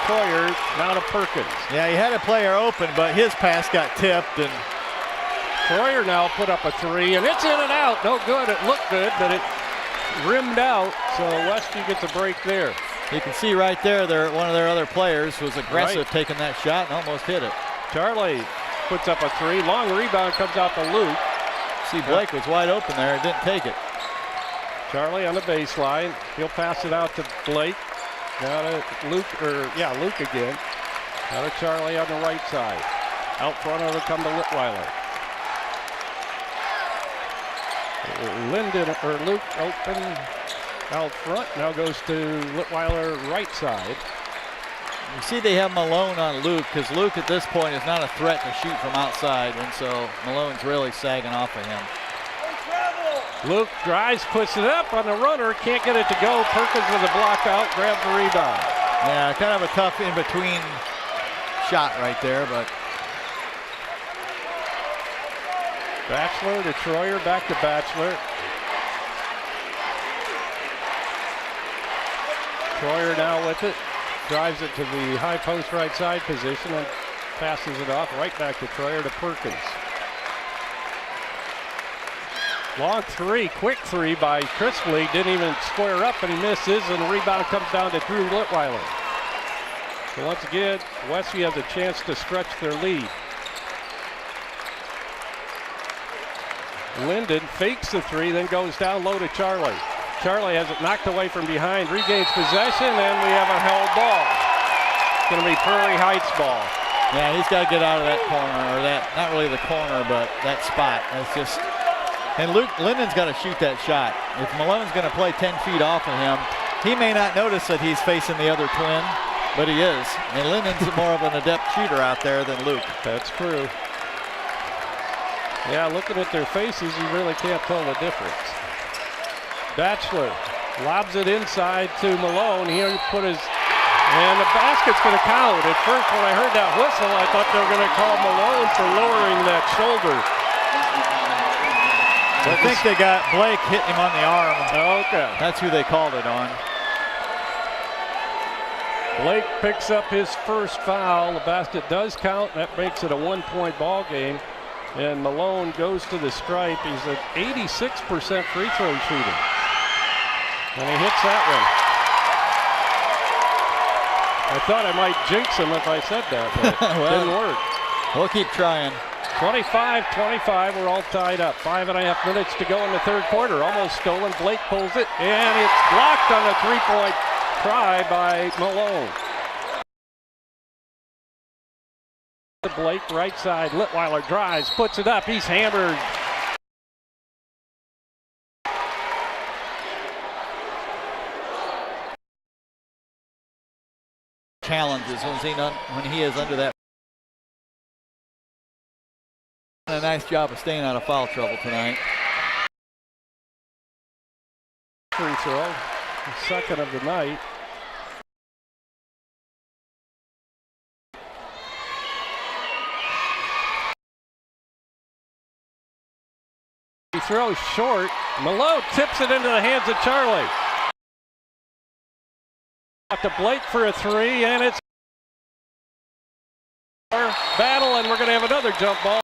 Troyer, now to Perkins. Yeah, he had a player open, but his pass got tipped, and Troyer now put up a three, and it's in and out. No good. It looked good, but it rimmed out, so Westview gets a break there. You can see right there, one of their other players was aggressive taking that shot and almost hit it. Charlie puts up a three. Long rebound comes out to Luke. See, Blake was wide open there and didn't take it. Charlie on the baseline. He'll pass it out to Blake. Now to Luke, Luke again. Now to Charlie on the right side. Out front it'll come to Litweiler. Luke open out front. Now goes to Litweiler right side. You see they have Malone on Luke, because Luke at this point is not a threat to shoot from outside, and so Malone's really sagging off of him. Luke drives, puts it up on the runner, can't get it to go. Perkins with a block out, grabs the rebound. Yeah, kind of a tough in-between shot right there, but Batchelor to Troyer, back to Batchelor. Troyer now with it. Drives it to the high post right side position and passes it off right back to Troyer to Perkins. Long three, quick three by Chrisley. Didn't even square up, and he misses, and the rebound comes down to Drew Litweiler. So once again, Westview has a chance to stretch their lead. Linden fakes the three, then goes down low to Charlie. Charlie has it knocked away from behind, regains possession, and we have a held ball. It's going to be Prairie Heights ball. Yeah, he's got to get out of that corner, or that, not really the corner, but that spot. That's just, and Linden's got to shoot that shot. If Malone's going to play 10 feet off of him, he may not notice that he's facing the other twin, but he is. And Linden's more of an adept shooter out there than Luke. That's true. Yeah, looking at their faces, you really can't tell the difference. Batchelor lobs it inside to Malone. He'll put his, and the basket's going to count. At first, when I heard that whistle, I thought they were going to call Malone for lowering that shoulder. I think they got Blake hitting him on the arm. Okay. That's who they called it on. Blake picks up his first foul. The basket does count. That makes it a 1-point ball game. And Malone goes to the stripe. He's at 86% free throw shooting. And he hits that one. I thought I might jinx him if I said that, but it didn't work. We'll keep trying. 25-25, we're all tied up. 5.5 minutes to go in the third quarter. Almost stolen. Blake pulls it, and it's blocked on a three-point try by Malone. Blake, right side. Litweiler drives, puts it up. He's hammered. Challenges when he is under that. A nice job of staying out of foul trouble tonight. Free throw, the second of the night. He throws short. Malone tips it into the hands of Charlie. Up to Blake for a three, and it's battle, and we're going to have another jump ball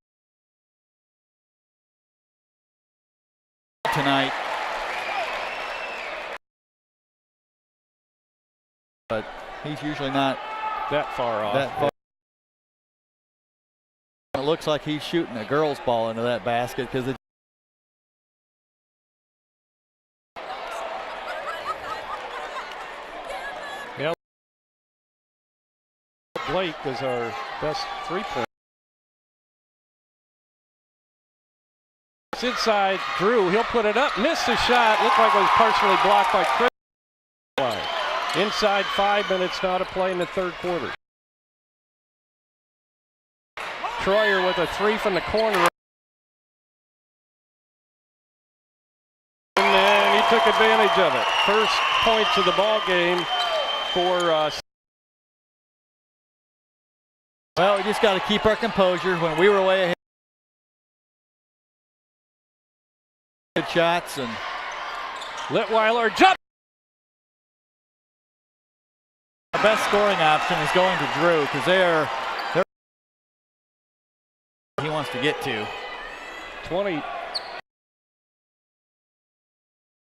tonight. But he's usually not that far off. It looks like he's shooting a girl's ball into that basket because it. Yeah. Blake is our best three-point. It's inside Drew. He'll put it up. Missed the shot. Looked like it was partially blocked by Chris. Inside 5 minutes now to play in the third quarter. Troyer with a three from the corner. And then he took advantage of it. First points of the ball game for Well, we just got to keep our composure. When we were way ahead, good shots, and Litweiler jump. The best scoring option is going to Drew because they're he wants to get to. 20.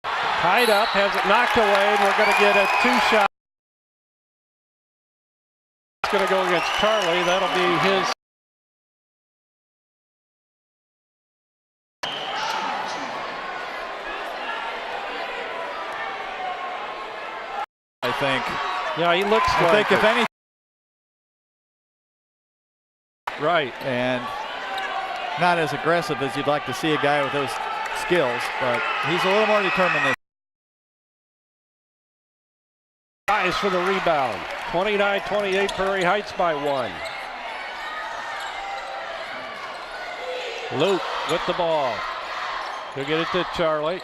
Tied up, has it knocked away, and we're going to get a two-shot. It's going to go against Charlie. That'll be his. I think. Yeah, he looks I like think if any. Right. And not as aggressive as you'd like to see a guy with those skills, but he's a little more determined this. Eyes for the rebound. 29-28, Prairie Heights by 1. Luke with the ball. He'll get it to Charlie.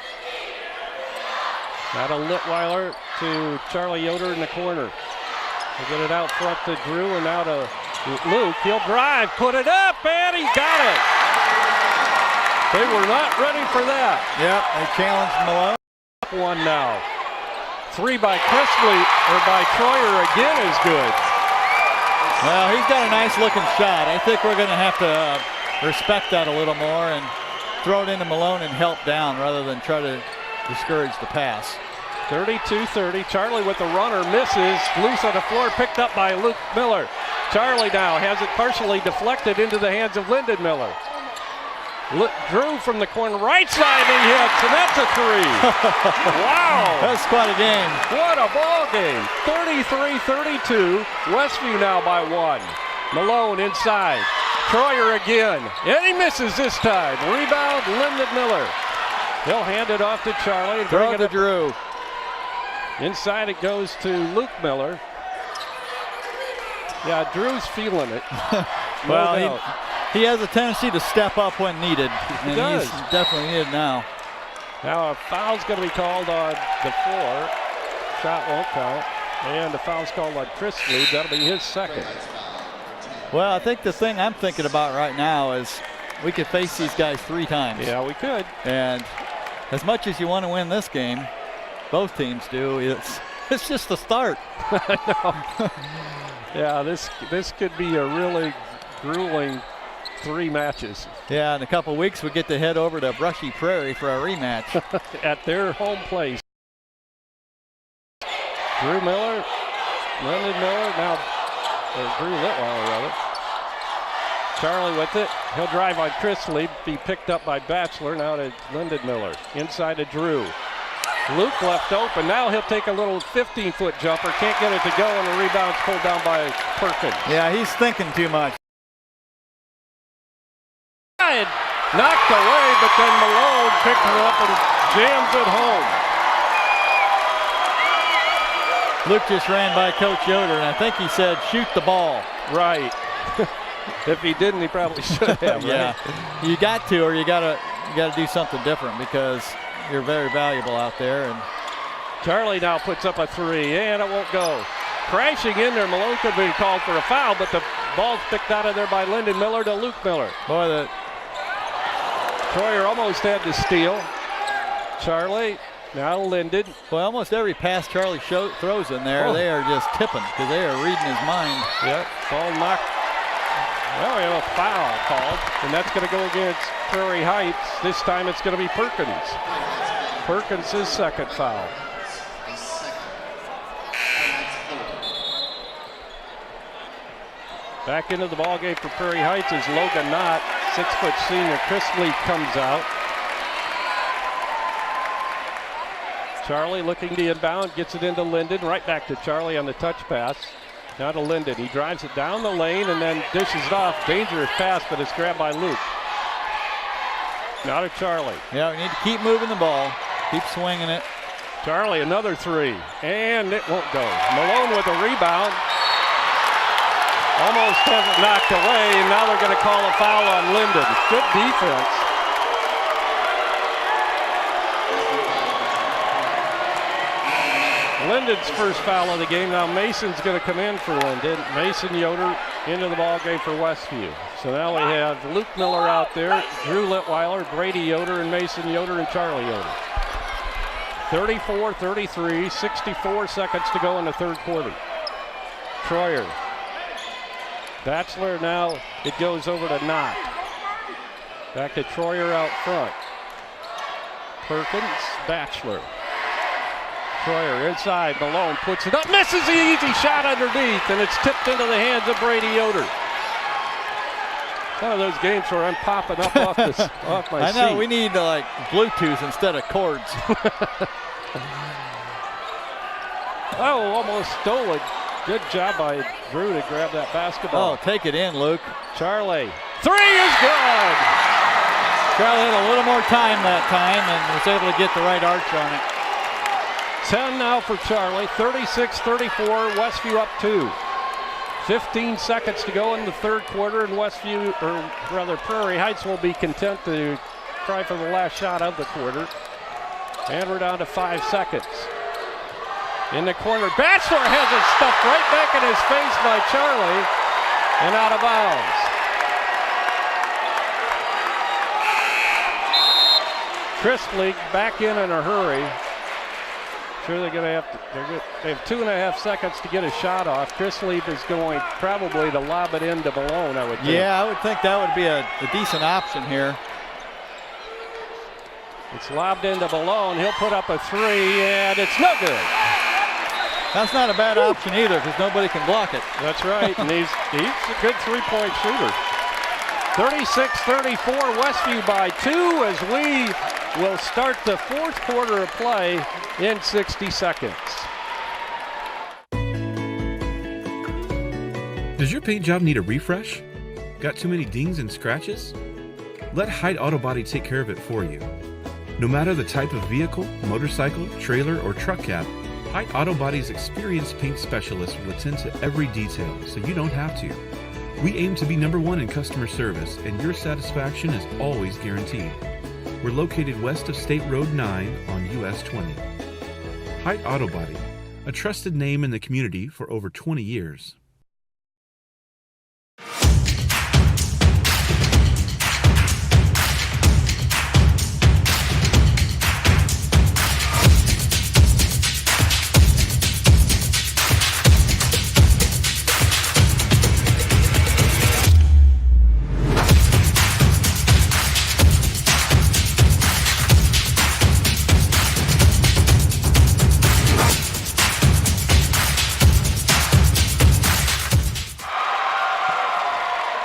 Now to Litweiler to Charlie Yoder in the corner. He'll get it out front to Drew and now to Luke. He'll drive, put it up, and he got it. They were not ready for that. Yep, they challenged Malone. One now. Three by Chrisley, or by Troyer again is good. Well, he's got a nice looking shot. I think we're going to have to respect that a little more and throw it into Malone and help down rather than try to discourage the pass. 32-30. Charlie with the runner misses. Loose on the floor, picked up by Luke Miller. Charlie now has it partially deflected into the hands of Lyndon Miller. Drew from the corner, right side, he hits, and that's a three. Wow. That's quite a game. What a ball game. 33-32. Westview now by 1. Malone inside. Troyer again, and he misses this time. Rebound, Lyndon Miller. He'll hand it off to Charlie and throw bring it it to Drew. Inside it goes to Luke Miller. Yeah, Drew's feeling it. Well, he has a tendency to step up when needed. He does. He's definitely needed now. Now a foul's going to be called on the floor. Shot won't count. And the foul's called on Chrisley. That'll be his second. Well, I think the thing I'm thinking about right now is we could face these guys 3 times. Yeah, we could. And as much as you want to win this game, both teams do, it's just the start. I know. Yeah, this could be a really grueling 3 matches. Yeah, in a couple weeks we get to head over to Brushy Prairie for a rematch. At their home place. Drew Miller, Lyndon Miller, now Drew Litweiler rather. Charlie with it. He'll drive on Chrisley, be picked up by Batchelor. Now to Lyndon Miller. Inside to Drew. Luke left open. Now he'll take a little 15-foot jumper. Can't get it to go, and the rebound's pulled down by Perkins. Yeah, he's thinking too much. Knocked away, but then Malone picked her up and jams it home. Luke just ran by Coach Yoder, and I think he said, shoot the ball. Right. If he didn't, he probably should have. Yeah, right? you got to, or you gotta do something different because you're very valuable out there. And Charlie now puts up a 3, and it won't go. Crashing in there, Malone could be called for a foul, but the ball's picked out of there by Lyndon Miller to Luke Miller. Boy, Troyer almost had to steal. Charlie, now Lyndon. Boy, almost every pass Charlie throws in there, they are just tipping because they are reading his mind. Yep, ball knocked. Well, we have a foul called, and that's going to go against Prairie Heights. This time it's going to be Perkins. Perkins' second foul. Back into the ballgame for Prairie Heights is Logan Knott. 6-foot senior Chrisley comes out. Charlie looking to inbound, gets it into Lyndon. Right back to Charlie on the touch pass. Now to Lyndon. He drives it down the lane and then dishes it off. Dangerous pass, but it's grabbed by Luke. Now to Charlie. Yeah, we need to keep moving the ball. Keep swinging it. Charlie, another three, and it won't go. Malone with a rebound. Almost has it knocked away, and now they're going to call a foul on Linden. Good defense. Linden's first foul of the game. Now Mason's going to come in for Linden. Mason Yoder into the ball game for Westview. So now we have Luke Miller out there, Drew Litweiler, Brady Yoder, and Mason Yoder and Charlie Yoder. 34-33, 64 seconds to go in the third quarter. Troyer. Batchelor now, it goes over to Knott. Back to Troyer out front. Perkins, Batchelor. Troyer inside, Malone puts it up, misses the easy shot underneath, and it's tipped into the hands of Brady Yoder. One of those games where I'm popping up off my seat. I know, we need like Bluetooth instead of cords. Oh, almost stole it. Good job by Drew to grab that basketball. Oh, take it in, Luke. Charlie. Three is good! Charlie had a little more time that time and was able to get the right arch on it. 10 now for Charlie. 36-34. Westview up 2. 15 seconds to go in the third quarter, and Westview, or rather Prairie Heights, will be content to try for the last shot of the quarter. And we're down to 5 seconds. In the corner, Batchelor has it stuffed right back in his face by Charlie, and out of bounds. Chrisley back in a hurry. Sure, they're going to have to. They have 2.5 seconds to get a shot off. Chrisley is going probably to lob it into Malone, I would think. Yeah, I would think that would be a decent option here. It's lobbed into Malone. He'll put up a three, and it's no good. That's not a bad option either, because nobody can block it. That's right, and he's a good three-point shooter. 36-34, Westview by 2 as we will start the fourth quarter of play in 60 seconds. Does your paint job need a refresh? Got too many dings and scratches? Let Hyde Auto Body take care of it for you. No matter the type of vehicle, motorcycle, trailer, or truck cab, Hyde Auto Body's experienced paint specialists will attend to every detail, so you don't have to. We aim to be #1 in customer service, and your satisfaction is always guaranteed. We're located west of State Road 9 on US 20. Hyde Auto Body, a trusted name in the community for over 20 years.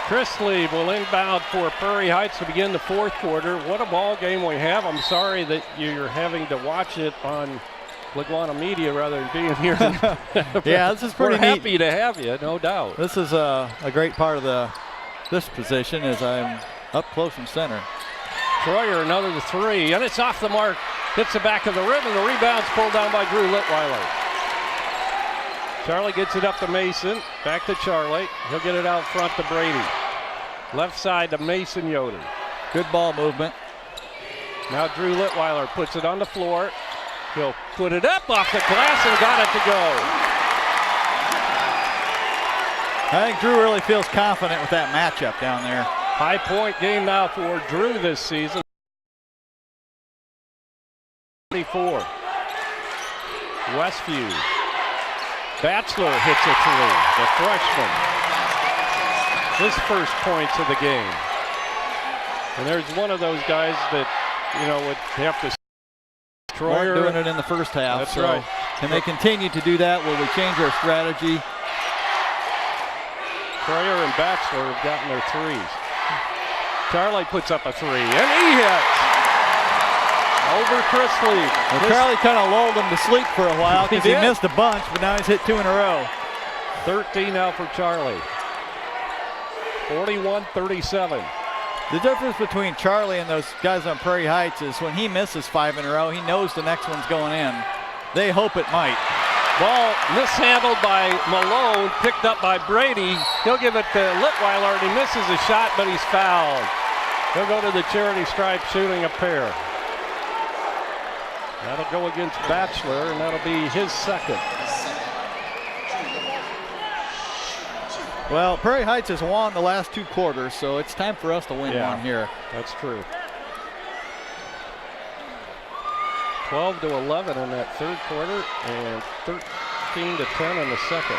Chrisley will inbound for Prairie Heights to begin the fourth quarter. What a ball game we have. I'm sorry that you're having to watch it on Liguana Media rather than being here. Yeah, this is pretty neat. We're happy to have you, no doubt. This is a great part of this position as I'm up close and center. Troyer another three, and it's off the mark. Hits the back of the rim, and the rebound's pulled down by Drew Litweiler. Charlie gets it up to Mason. Back to Charlie. He'll get it out front to Brady. Left side to Mason Yoder. Good ball movement. Now Drew Litweiler puts it on the floor. He'll put it up off the glass and got it to go. I think Drew really feels confident with that matchup down there. High point game now for Drew this season. 24. Westview. Batchelor hits a three, the freshman. His first points of the game. And there's one of those guys that, would have to. Troyer doing it in the first half. That's so right. Can they continue to do that? Will we change our strategy? Prairie and Batchelor have gotten their threes. Charlie puts up a three, and he hits. Over Chrisley. Well, Charlie kind of lulled him to sleep for a while because he missed a bunch, but now he's hit 2 in a row. 13 now for Charlie. 41-37. The difference between Charlie and those guys on Prairie Heights is when he misses 5 in a row, he knows the next one's going in. They hope it might. Ball mishandled by Malone, picked up by Brady. He'll give it to Litweiler, and he misses a shot, but he's fouled. He'll go to the charity stripe shooting a pair. That'll go against Batchelor, and that'll be his second. Well, Prairie Heights has won the last 2 quarters, so it's time for us to win one here. That's true. 12-11 in that third quarter and 13-10 in the second.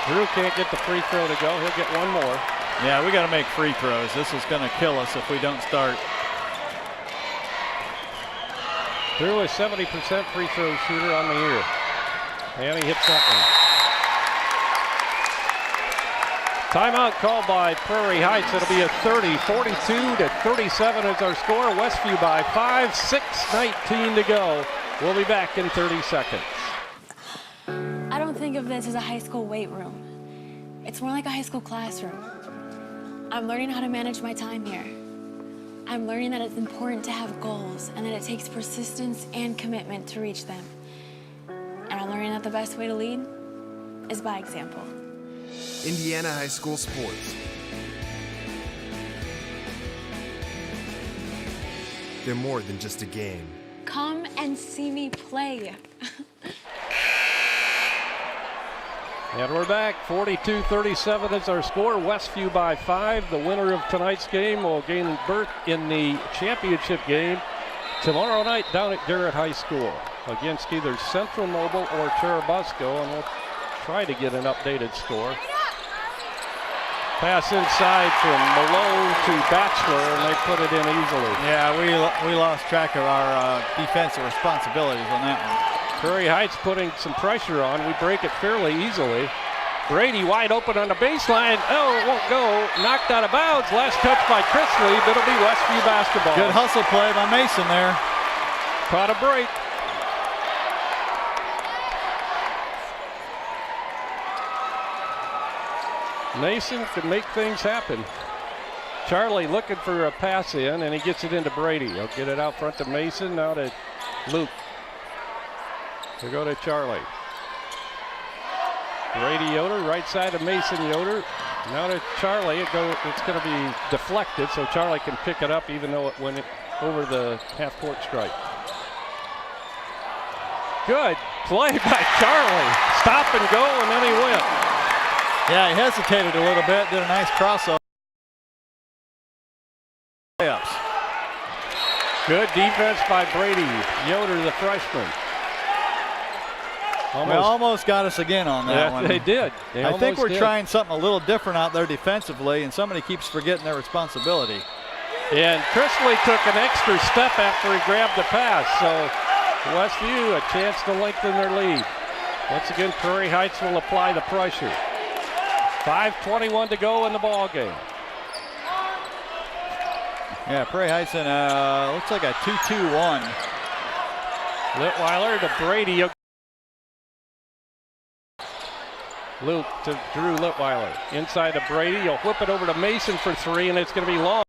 Drew can't get the free throw to go. He'll get one more. Yeah, we got to make free throws. This is going to kill us if we don't start. Drew is 70% free throw shooter on the year. And he hits that one. Timeout called by Prairie Heights. It'll be a 30, 42-37 is our score. Westview by 5, 6:19 to go. We'll be back in 30 seconds. I don't think of this as a high school weight room. It's more like a high school classroom. I'm learning how to manage my time here. I'm learning that it's important to have goals and that it takes persistence and commitment to reach them. And I'm learning that the best way to lead is by example. Indiana High School Sports. They're more than just a game. Come and see me play. And we're back. 42-37 is our score. Westview by 5. The winner of tonight's game will gain berth in the championship game tomorrow night down at Garrett High School against either Central Noble or Cherubusco, and we'll try to get an updated score. Pass inside from Malone to Batchelor, and they put it in easily. Yeah, we lost track of our defensive responsibilities on that one. Prairie Heights putting some pressure on. We break it fairly easily. Brady wide open on the baseline. Oh, it won't go. Knocked out of bounds. Last touch by Chrisley, but it'll be Westview basketball. Good hustle play by Mason there. Caught a break. Mason can make things happen. Charlie looking for a pass in, and he gets it into Brady. He'll get it out front to Mason, now to Luke. He'll go to Charlie. Brady Yoder, right side of Mason Yoder. Now to Charlie. It's going to be deflected, so Charlie can pick it up even though it went over the half-court stripe. Good play by Charlie. Stop and go, and then he went. Yeah, he hesitated a little bit, did a nice crossover. Layups. Good defense by Brady Yoder, the freshman. Almost got us again on that one. They did. I think we're trying something a little different out there defensively, and somebody keeps forgetting their responsibility. And Chrisley took an extra step after he grabbed the pass, so Westview a chance to lengthen their lead. Once again, Prairie Heights will apply the pressure. 5:21 to go in the ball game. Yeah, Prairie Heights in looks like a 2-2-1. Litweiler to Brady. Luke to Drew Litweiler. Inside to Brady. He'll whip it over to Mason for 3, and it's going to be long.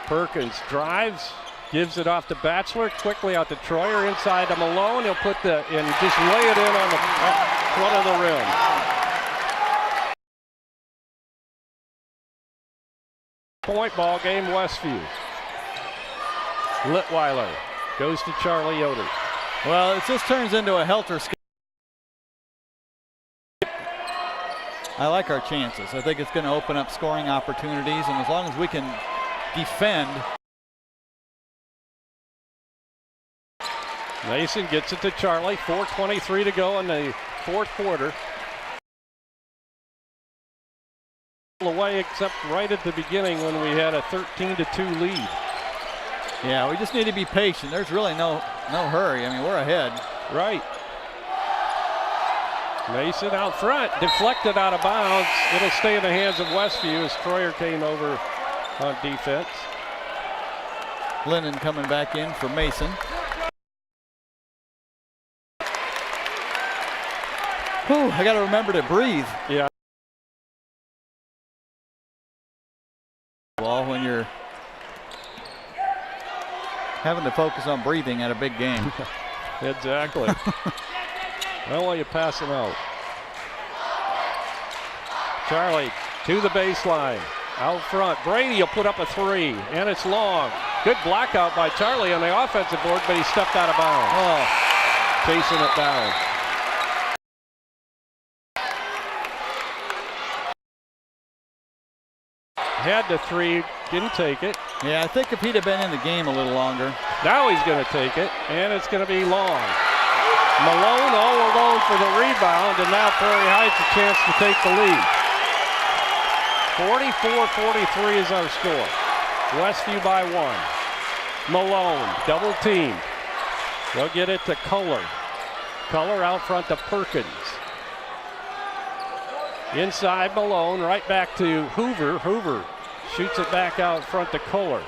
Perkins drives. Gives it off to Batchelor, quickly out to Troyer, inside to Malone. He'll put and just lay it in on the front of the rim. Point ball game, Westview. Litweiler goes to Charlie Yoder. Well, it just turns into a helter-skelter. I like our chances. I think it's going to open up scoring opportunities, and as long as we can defend. Mason gets it to Charlie. 4:23 to go in the fourth quarter. Away except right at the beginning when we had a 13-2 lead. Yeah, we just need to be patient. There's really no hurry. I mean, we're ahead. Right. Mason out front, deflected out of bounds. It'll stay in the hands of Westview as Troyer came over on defense. Lennon coming back in for Mason. Whew, I got to remember to breathe. Yeah. basketball when you're having to focus on breathing at a big game. Exactly. Well, while you pass them out. Charlie to the baseline. Out front. Brady will put up a three, and it's long. Good blackout by Charlie on the offensive board, but he stepped out of bounds. Oh, chasing it down. Had the three, didn't take it. Yeah, I think if he'd have been in the game a little longer. Now he's going to take it, and it's going to be long. Malone all alone for the rebound, and now Prairie Heights a chance to take the lead. 44-43 is our score. Westview by 1. Malone, double team. They'll get it to Kohler. Kohler out front to Perkins. Inside Malone, right back to Hoover. Hoover shoots it back out front to Kohler.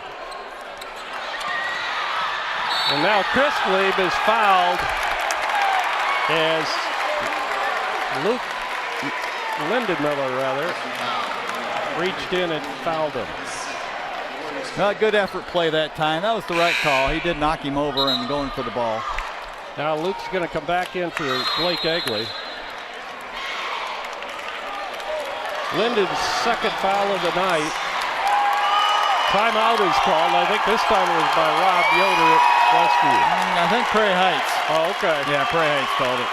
And now Chris Lieb is fouled as Luke Lindenmiller reached in and fouled him. Well, good effort play that time. That was the right call. He did knock him over and going for the ball. Now Luke's going to come back in for Blake Egley. Linden's second foul of the night. Timeout is called. I think this time it was by Rob Yoder at Westview. I think Prairie Heights. Oh, okay. Yeah, Prairie Heights called it.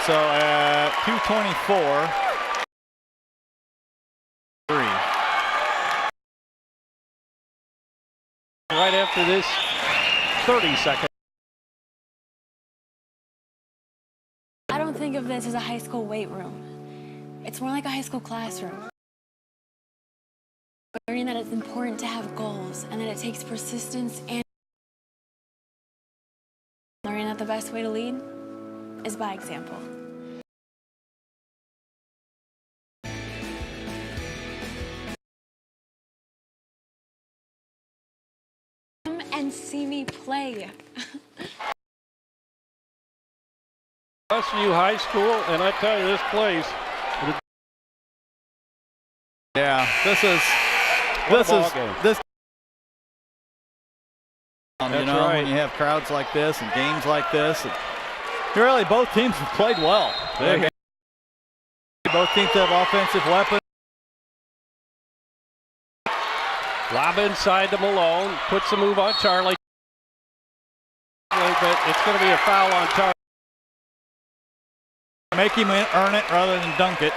So at 2:24. Right after this 30-second. I don't think of this as a high school weight room. It's more like a high school classroom. Learning that it's important to have goals and that it takes persistence, and learning that the best way to lead is by example. Come and see me play. Westview High School, and I tell you, this place. Yeah, this. You know, right. when you have crowds like this and games like this, really both teams have played well. Both teams have offensive weapons. Lob inside to Malone, puts the move on Charlie. But it's going to be a foul on Charlie. Make him earn it rather than dunk it.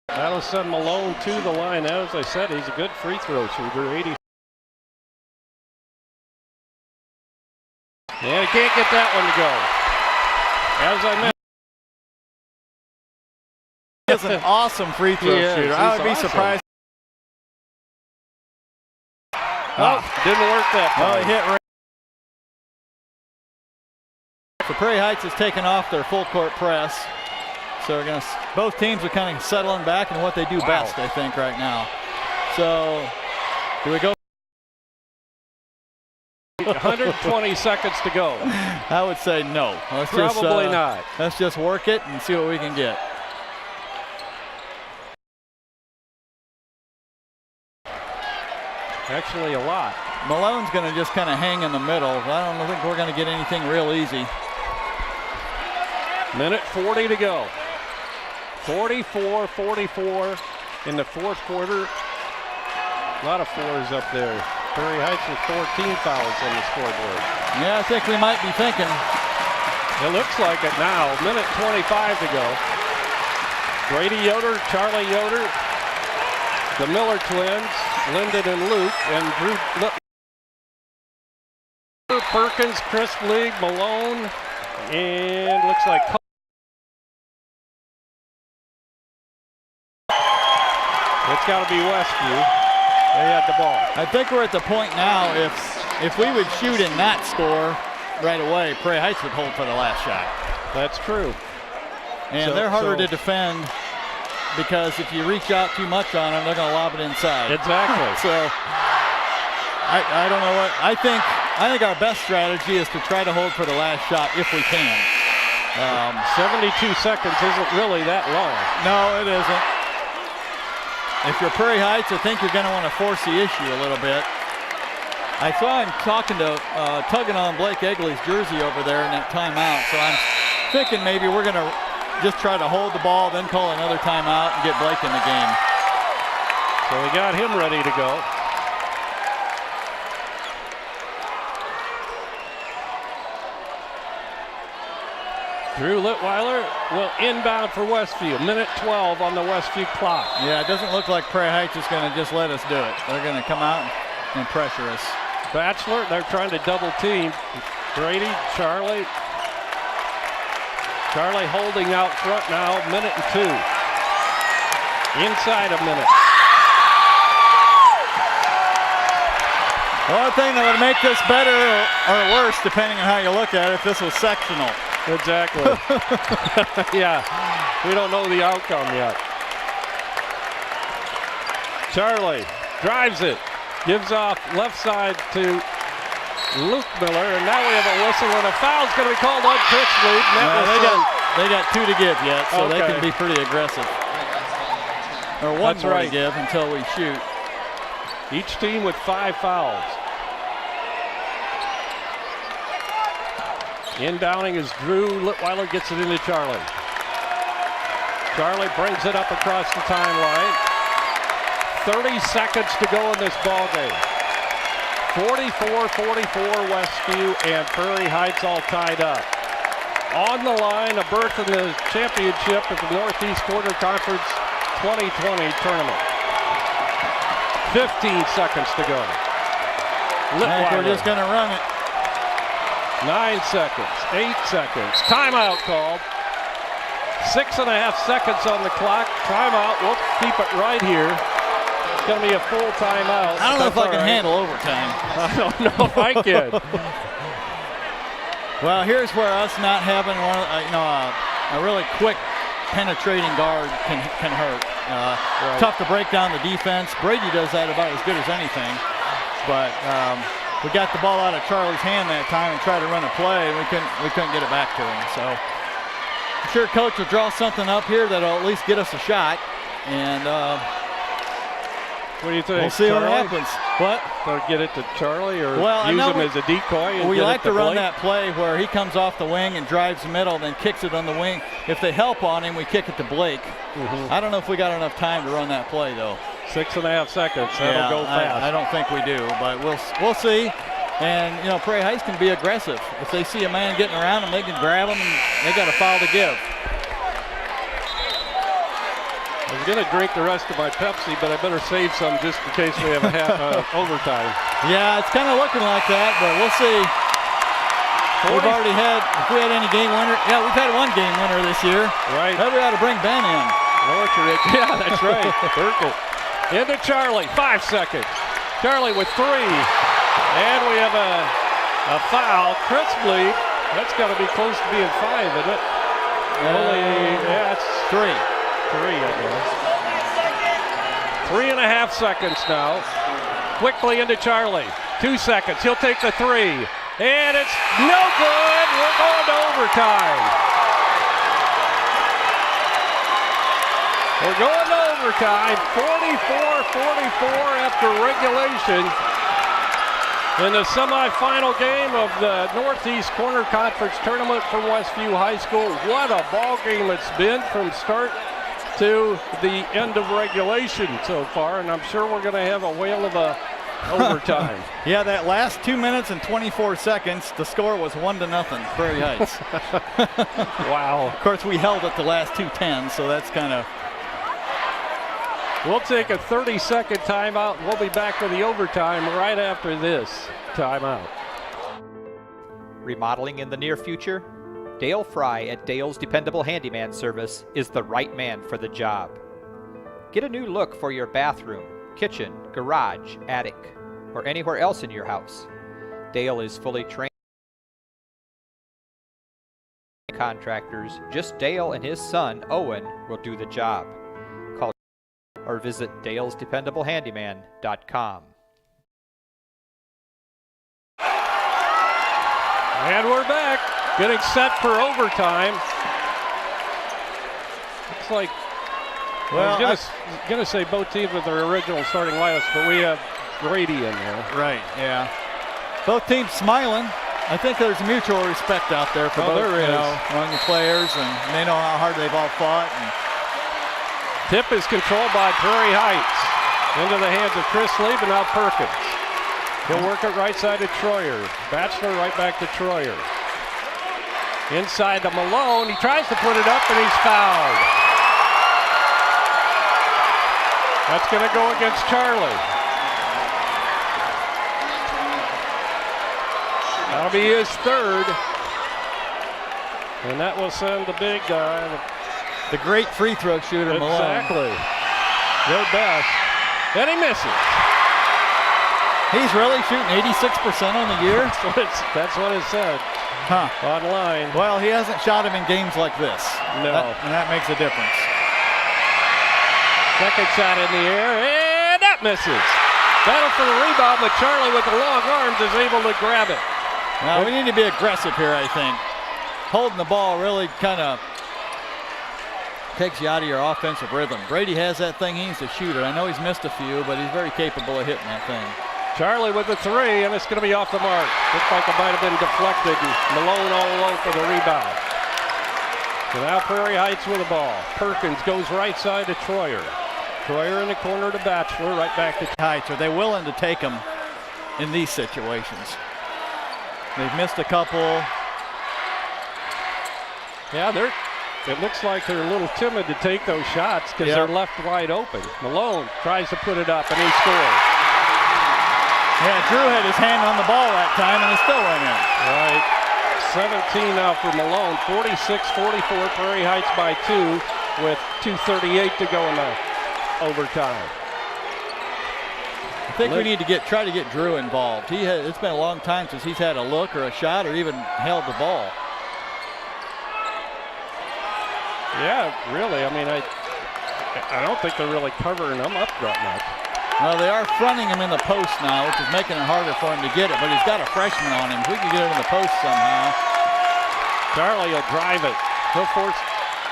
That'll send Malone to the line. As I said, he's a good free throw shooter. 80. Yeah, he can't get that one to go. As I mentioned. He's an awesome free throw shooter. I would be surprised. Oh, didn't work that time. Oh, he hit right. So Prairie Heights has taken off their full court press. So we're gonna, both teams are kind of settling back in what they do best, I think, right now. So do we go? 120 seconds to go. I would say no. Probably not. Let's just work it and see what we can get. Actually, a lot. Malone's going to just kind of hang in the middle. I don't think we're going to get anything real easy. Minute 40 to go. 44-44 in the fourth quarter. A lot of fours up there. Prairie Heights with 14 fouls on the scoreboard. Yeah, I think we might be thinking. It looks like it now. Minute 25 to go. Brady Yoder, Charlie Yoder, the Miller twins, Lyndon and Luke, and Drew Perkins, Chris League, Malone, and looks like it's got to be Westview. They had the ball. I think we're at the point now, if we would shoot in that score right away, Prairie Heights would hold for the last shot. That's true. And they're harder to defend because if you reach out too much on them, they're going to lob it inside. Exactly. So I don't know what I think our best strategy is to try to hold for the last shot if we can. 72 seconds isn't really that long. No, it isn't. if you're Prairie Heights, I think you're going to want to force the issue a little bit. I saw him tugging on Blake Egley's jersey over there in that timeout, so I'm thinking maybe we're going to just try to hold the ball, then call another timeout and get Blake in the game. So we got him ready to go. Drew Litweiler will inbound for Westview. Minute 12 on the Westview clock. Yeah, it doesn't look like Prairie Heights is going to just let us do it. They're going to come out and pressure us. Batchelor, they're trying to double team. Brady, Charlie. Charlie holding out front now, minute and 2. Inside a minute. One thing that would make this better or worse, depending on how you look at it, if this was sectional. Exactly. Yeah, we don't know the outcome yet. Charlie drives it, gives off left side to Luke Miller, and now we have a whistle and a foul's going to be called on Priestley. They got 2 to give yet, so they can be pretty aggressive. Or 1 That's more right. to give until we shoot. Each team with 5 fouls. Inbounding as Drew Litweiler gets it into Charlie. Charlie brings it up across the timeline. 30 seconds to go in this ball game. 44-44 Westview and Prairie Heights all tied up. On the line, a berth in the championship of the Northeast Quarter Conference 2020 tournament. 15 seconds to go. I think we're just going to run it. 9 seconds, 8 seconds. Timeout called. 6.5 seconds on the clock. Timeout. We'll keep it right here. It's going to be a full timeout. I don't know if I can handle overtime. I don't know if I can. Well, here's where us not having one, a really quick penetrating guard can hurt. Right. Tough to break down the defense. Brady does that about as good as anything. But we got the ball out of Charlie's hand that time and tried to run a play, and we couldn't get it back to him. So I'm sure Coach will draw something up here that'll at least get us a shot. And what do you think? we'll see Charlie? what happens. What? So get it to Charlie or Well, use him as a decoy? And we get like it to run Blake? that play where he comes off the wing and drives the middle, then kicks it on the wing. If they help on him, we kick it to Blake. I don't know if we got enough time to run that play, though. 6.5 seconds. That'll go fast. I don't think we do, but we'll see. And, Prairie Heights can be aggressive. If they see a man getting around them, they can grab him, and they got a foul to give. I was going to drink the rest of my Pepsi, but I better save some just in case we have a half overtime. Yeah, it's kind of looking like that, but we'll see. We've already had, if we had any game winner, yeah, we've had 1 game winner this year. Right. Maybe we ought to bring Ben in. Yeah, that's right. Burkett. Into Charlie, 5 seconds. Charlie with 3. And we have a foul. Priestley, that's got to be close to being 5, isn't it? It's 3. 3, I guess. 3.5 seconds now. Quickly into Charlie. 2 seconds. He'll take the 3. And it's no good. We're going to overtime. We're going to overtime. 44-44 after regulation. In the semifinal game of the Northeast Corner Conference Tournament from Westview High School. What a ball game it's been from start to the end of regulation so far, and I'm sure we're going to have a whale of a overtime. Yeah, that last 2 minutes and 24 seconds, the score was 1-0, Prairie Heights. Wow. Of course, we held it the last 2:10, so that's kind of. We'll take a 30-second timeout. We'll be back with the overtime right after this timeout. Remodeling in the near future? Dale Fry at Dale's Dependable Handyman Service is the right man for the job. Get a new look for your bathroom, kitchen, garage, attic, or anywhere else in your house. Dale is fully trained contractors. Just Dale and his son, Owen, will do the job. Call or visit dalesdependablehandyman.com. And we're back, getting set for overtime. Looks like Well, I was going to say both teams with their original starting lineups, but we have Brady in there. Right, yeah. Both teams smiling. I think there's mutual respect out there for both, among the players, and they know how hard they've all fought. And tip is controlled by Prairie Heights. Into the hands of Chris Lee, but now Perkins. He'll work it right side to Troyer. Batchelor right back to Troyer. Inside to Malone. He tries to put it up, and he's fouled. That's going to go against Charlie. That'll be his third. And that will send the big guy. The great free throw shooter, Malone. Exactly. Their best. And he misses. He's really shooting 86% on the year? That's what it said. Huh. Online. Well, he hasn't shot him in games like this. No. And that makes a difference. Second shot in the air, and that misses. Battle for the rebound, but Charlie with the long arms is able to grab it. Now, we need to be aggressive here, I think. Holding the ball really kind of takes you out of your offensive rhythm. Brady has that thing. He needs to shoot it. I know he's missed a few, but he's very capable of hitting that thing. Charlie with the three, and it's going to be off the mark. Looks like it might have been deflected. Malone all alone for the rebound. So now Prairie Heights with the ball. Perkins goes right side to Troyer. Troyer in the corner to Batchelor, right back to Heights. Are they willing to take him in these situations? They've missed a couple. Yeah, it looks like they're a little timid to take those shots because they're left wide open. Malone tries to put it up, and he scores. Yeah, Drew had his hand on the ball that time, and it still went in. Right. 17 now for Malone. 46-44, Prairie Heights by 2 with 2:38 to go in the overtime. I think we need to try to get Drew involved. It's been a long time since he's had a look or a shot or even held the ball. Yeah, really. I mean, I don't think they're really covering him up that much. Well, they are fronting him in the post now, which is making it harder for him to get it, but he's got a freshman on him. If we can get him in the post somehow. Charlie will drive it. He'll force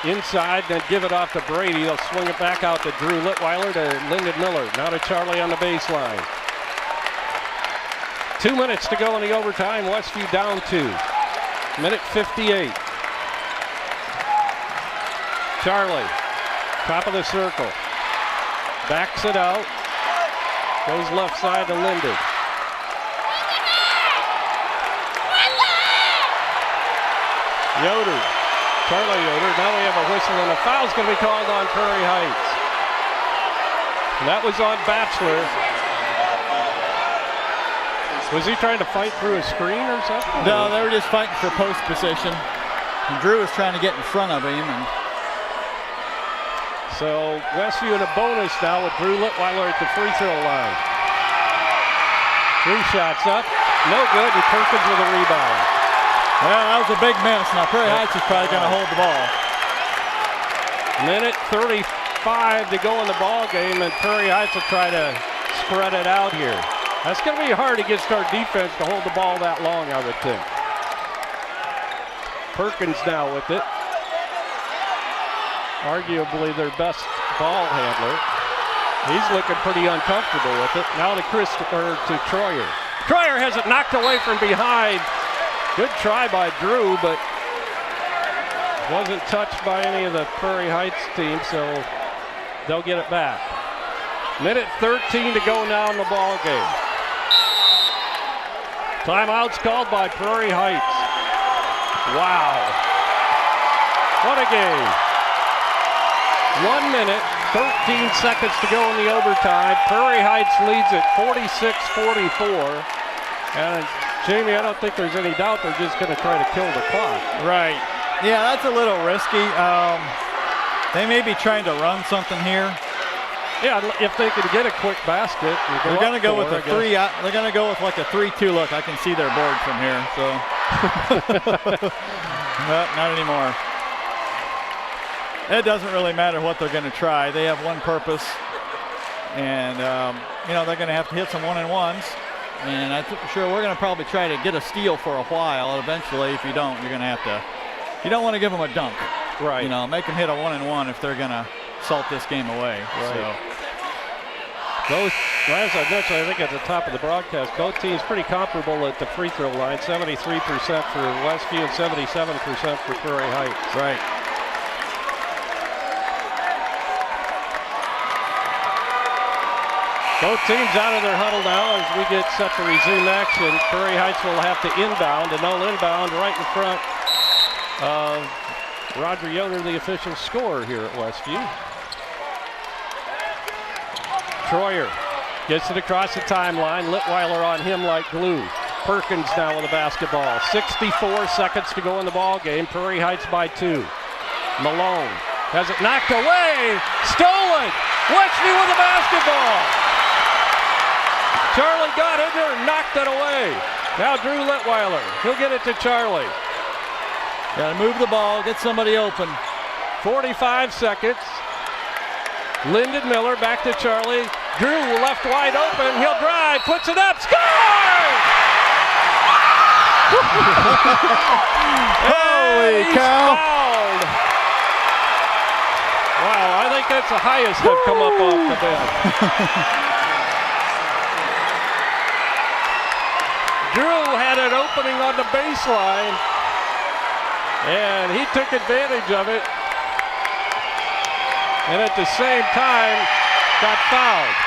inside, then give it off to Brady. He'll swing it back out to Drew Litweiler to Lyndon Miller. Now to Charlie on the baseline. 2 minutes to go in the overtime. Westview down 2. Minute 58. Charlie, top of the circle. Backs it out. Goes left side to Lyndon. Yoder. Charlie Yoder. Now we have a whistle, and a foul's going to be called on Prairie Heights. And that was on Batchelor. Was he trying to fight through a screen or something? No, they were just fighting for post position. And Drew was trying to get in front of him. And so Westview in a bonus now with Drew Litweiler at the free throw line. 3 shots up. No good. And Perkins with a rebound. Well, that was a big miss. Now Prairie Heights is probably going to hold the ball. Minute 35 to go in the ball game, and Prairie Heights will try to spread it out here. That's going to be hard against our defense to hold the ball that long, I would think. Perkins now with it. Arguably their best ball handler. He's looking pretty uncomfortable with it. Now to Troyer. Troyer has it knocked away from behind. Good try by Drew, but wasn't touched by any of the Prairie Heights team, so they'll get it back. Minute 13 to go now in the ball game. Timeout's called by Prairie Heights. Wow. What a game. 1 minute, 13 seconds to go in the overtime. Prairie Heights leads it 46-44. And Jamie, I don't think there's any doubt they're just going to try to kill the clock. Right. Yeah, that's a little risky. They may be trying to run something here. Yeah, if they can get a quick basket. They're going to go with a 3. They're going to go with like a 3-2 look. I can see their board from here. So, no, not anymore. It doesn't really matter what they're going to try. They have one purpose, and they're going to have to hit some 1-and-1s. And I'm sure we're going to probably try to get a steal for a while. And eventually, if you don't, you're going to have to. You don't want to give them a dunk. Right. Make them hit a 1-and-1 if they're going to salt this game away. Right. So. Both, as I mentioned, I think at the top of the broadcast, both teams pretty comparable at the free throw line. 73% for Westview and 77% for Prairie Heights. Right. Both teams out of their huddle now as we get set to resume action. Prairie Heights will have to inbound, and they'll inbound right in front of Roger Yoder, the official scorer here at Westview. Troyer gets it across the timeline. Litweiler on him like glue. Perkins now with the basketball. 64 seconds to go in the ball game. Prairie Heights by 2. Malone has it knocked away. Stolen. Westview with the basketball. Charlie got in there and knocked it away. Now Drew Litweiler. He'll get it to Charlie. Got to move the ball, get somebody open. 45 seconds. Lyndon Miller back to Charlie. Drew left wide open. He'll drive, puts it up, scores! Holy cow! Fouled. Wow, I think that's the highest they've come up off the bench. Drew had an opening on the baseline, and he took advantage of it. And at the same time, got fouled.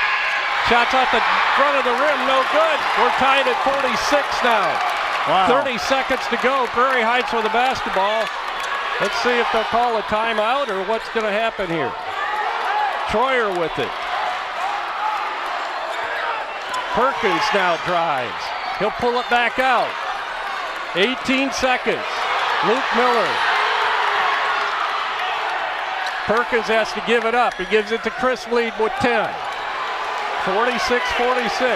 Shots off the front of the rim, no good. We're tied at 46 now. Wow. 30 seconds to go. Prairie Heights with the basketball. Let's see if they'll call a timeout or what's going to happen here. Troyer with it. Perkins now drives. He'll pull it back out. 18 seconds. Luke Miller. Perkins has to give it up. He gives it to Chris Lead with 10. 46-46.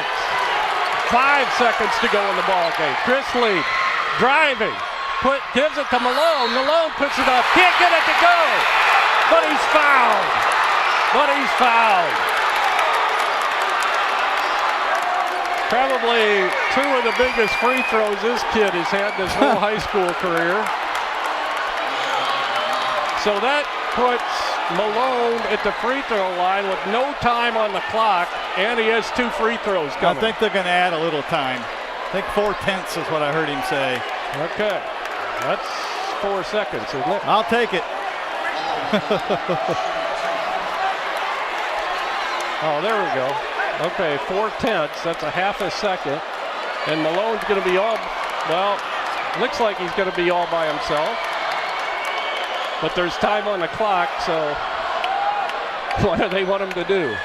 5 seconds to go in the ball game. Chris Lead driving. Gives it to Malone. Malone puts it up. Can't get it to go. But he's fouled. Probably 2 of the biggest free throws this kid has had this whole high school career. So that puts Malone at the free throw line with no time on the clock, and he has 2 free throws coming. I think they're going to add a little time. I think 4/10 is what I heard him say. Okay, that's 4 seconds, isn't it? I'll take it. Oh, there we go. Okay, 4/10. That's a half a second. And Malone's going to be all, well, looks like he's going to be all by himself. But there's time on the clock, so what do they want him to do?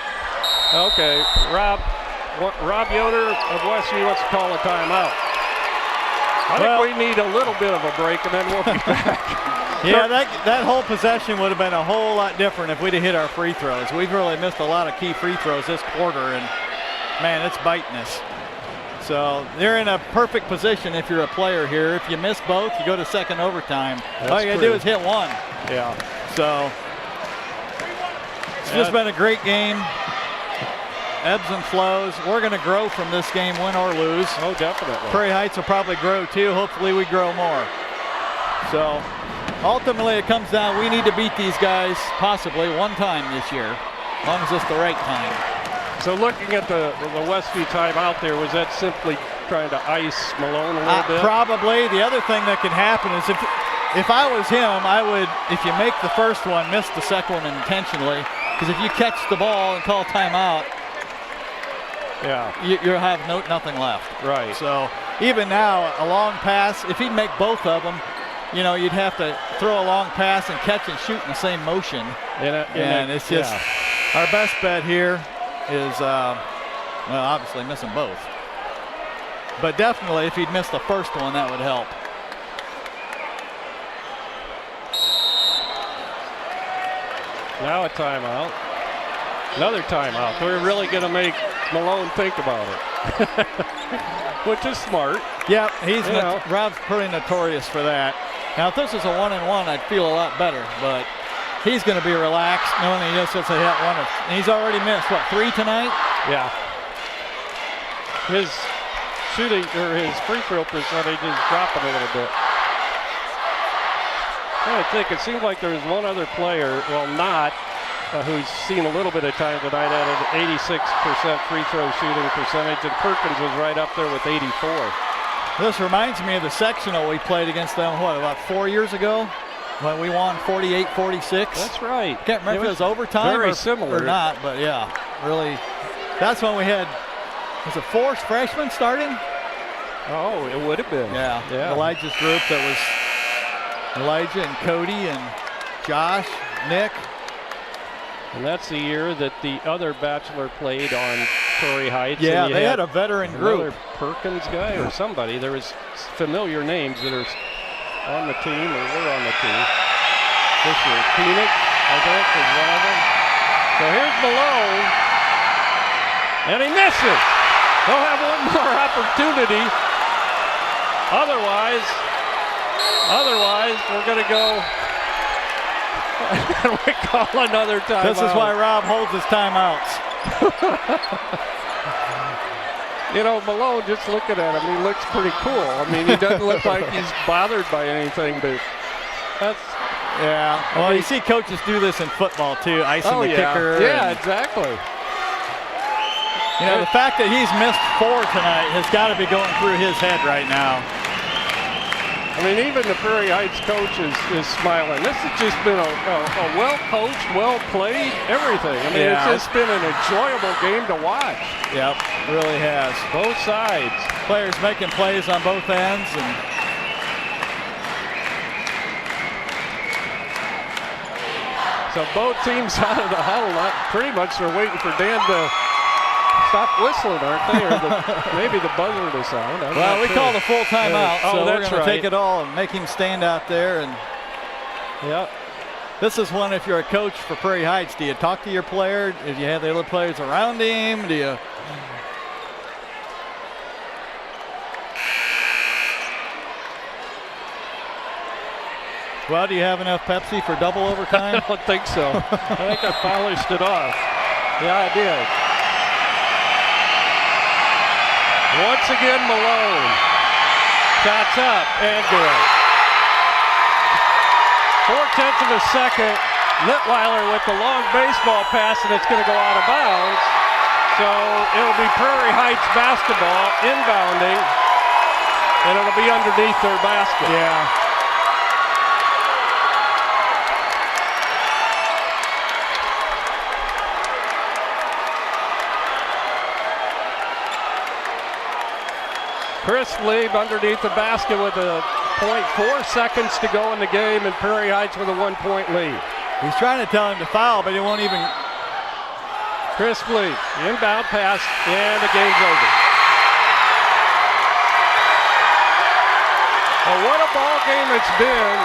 Okay, Rob Yoder of Westview wants to call a timeout. I think we need a little bit of a break, and then we'll be back. Yeah, that whole possession would have been a whole lot different if we'd have hit our free throws. We've really missed a lot of key free throws this quarter, and, man, it's biting us. So they're in a perfect position if you're a player here. If you miss both, you go to second overtime. All you got to do is hit one. Yeah. So it's just been a great game. Ebbs and flows. We're going to grow from this game, win or lose. Oh, definitely. Prairie Heights will probably grow too. Hopefully we grow more. So ultimately it comes down, we need to beat these guys possibly one time this year, as long as it's the right time. So looking at the Westview timeout there, was that simply trying to ice Malone a little bit? Probably. The other thing that could happen is if I was him, I would, if you make the first one, miss the second one intentionally, because if you catch the ball and call timeout, yeah, you'll have nothing left. Right. So even now, a long pass, if he'd make both of them, you know, you'd have to throw a long pass and catch and shoot in the same motion. And it's just our best bet here is, well, obviously missing both. But definitely, if he'd missed the first one, that would help. Now a timeout. Another timeout. We're really going to make Malone think about it, which is smart. Yeah, Rob's pretty notorious for that. Now, if this is a 1-and-1, I'd feel a lot better, but he's going to be relaxed knowing he just has to hit one. And he's already missed, what, 3 tonight? Yeah. His shooting, or his free throw percentage is dropping a little bit. I think it seemed like there was one other player, well, not who's seen a little bit of time tonight, had an 86% free throw shooting percentage, and Perkins was right up there with 84. This reminds me of the sectional we played against them, about 4 years ago? When we won 48-46. That's right. Can't remember if it was overtime very or similar or not, but yeah, really. That's when we had, was it 4 freshmen starting? Oh, it would have been. Yeah. Elijah's group, that was Elijah and Cody and Josh, Nick. And that's the year that the other bachelor played on Prairie Heights. Yeah, and they had a veteran group. Perkins guy or somebody. There was familiar names that are on the team or were on the team. This year, Phoenix, I think, is one of them. So here's Malone, and he misses. They'll have one more opportunity. Otherwise, we're going to go. We call another timeout. This is why Rob holds his timeouts. You know, Malone, just looking at him, he looks pretty cool. I mean, he doesn't look like he's bothered by anything, but that's... Yeah, well, you see coaches do this in football, too, icing the kicker. Yeah, exactly. You know, the fact that he's missed 4 tonight has got to be going through his head right now. I mean, even the Prairie Heights coach is smiling. This has just been a well-coached, well-played, everything. I mean, it's just been an enjoyable game to watch. Yep, really has. Both sides. Players making plays on both ends. And so both teams out of the huddle. Pretty much they're waiting for Dan to stop whistling, aren't they? Or maybe the buzzer to sound. Well, we called a full timeout, so we're going to right. take it all and make him stand out there. And yep. This is one, if you're a coach for Prairie Heights, do you talk to your player? If you have the other players around him, do you? Well, do you have enough Pepsi for double overtime? I don't think so. I think I polished it off. Yeah, I did. Once again, Malone. Shots up and good. 4/10 of a second. Littweiler with the long baseball pass, and it's going to go out of bounds. So it'll be Prairie Heights basketball inbounding, and it'll be underneath their basket. Yeah. Chris Lieb underneath the basket with a 0.4 seconds to go in the game, and Prairie Heights with a 1-point lead. He's trying to tell him to foul, but he won't even. Chris Lieb, inbound pass, and the game's over. Well, what a ball game it's been.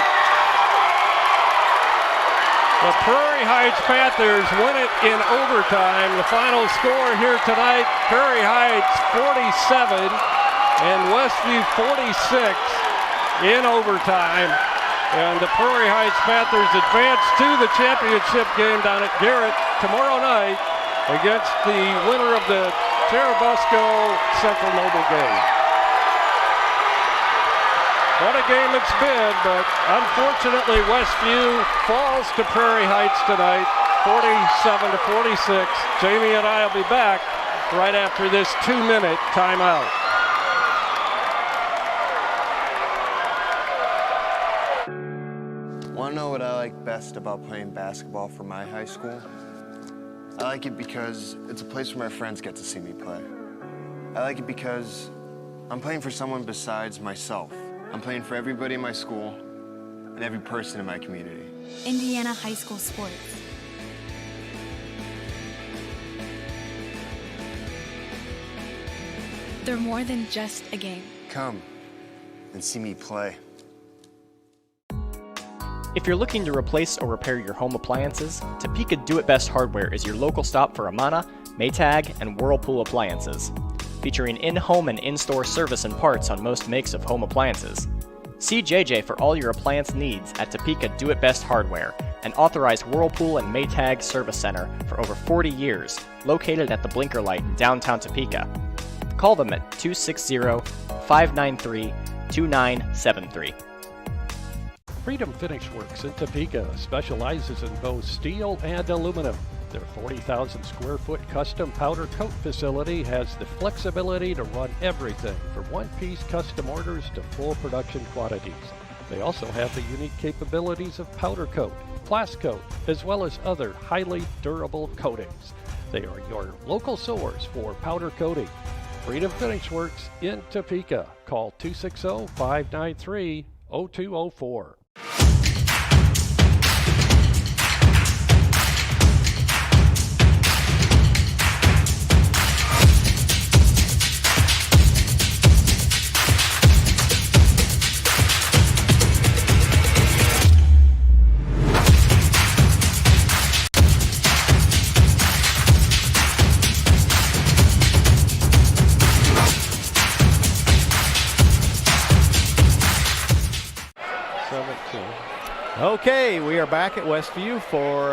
The Prairie Heights Panthers win it in overtime. The final score here tonight, Prairie Heights 47. And Westview 46 in overtime. And the Prairie Heights Panthers advance to the championship game down at Garrett tomorrow night against the winner of the Cherubusco Central Noble game. What a game it's been, but unfortunately Westview falls to Prairie Heights tonight, 47-46. Jamie and I will be back right after this 2-minute timeout. Want to know what I like best about playing basketball for my high school? I like it because it's a place where my friends get to see me play. I like it because I'm playing for someone besides myself. I'm playing for everybody in my school and every person in my community. Indiana high school sports. They're more than just a game. Come and see me play. If you're looking to replace or repair your home appliances, Topeka Do It Best Hardware is your local stop for Amana, Maytag, and Whirlpool appliances. Featuring in-home and in-store service and parts on most makes of home appliances. See JJ for all your appliance needs at Topeka Do It Best Hardware, an authorized Whirlpool and Maytag service center for over 40 years, located at the Blinker Light in downtown Topeka. Call them at 260-593-2973. Freedom Finish Works in Topeka specializes in both steel and aluminum. Their 40,000 square foot custom powder coat facility has the flexibility to run everything from one-piece custom orders to full production quantities. They also have the unique capabilities of powder coat, blast coat, as well as other highly durable coatings. They are your local source for powder coating. Freedom Finish Works in Topeka. Call 260-593-0204. Okay, we are back at Westview for,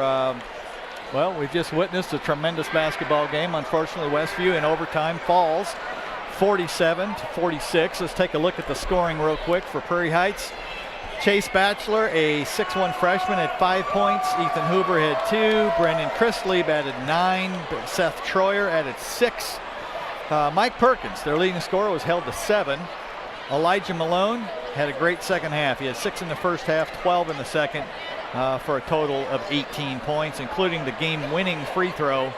well, we've just witnessed a tremendous basketball game. Unfortunately, Westview in overtime falls 47-46. Let's take a look at the scoring real quick for Prairie Heights. Chase Batchelor, a 6'1 freshman, had 5 points. Ethan Huber had 2. Brendan Christlieb added 9. Seth Troyer added 6. Mike Perkins, their leading scorer, was held to 7. Elijah Malone had a great second half. He had 6 in the first half, 12 in the second, for a total of 18 points, including the game-winning free throw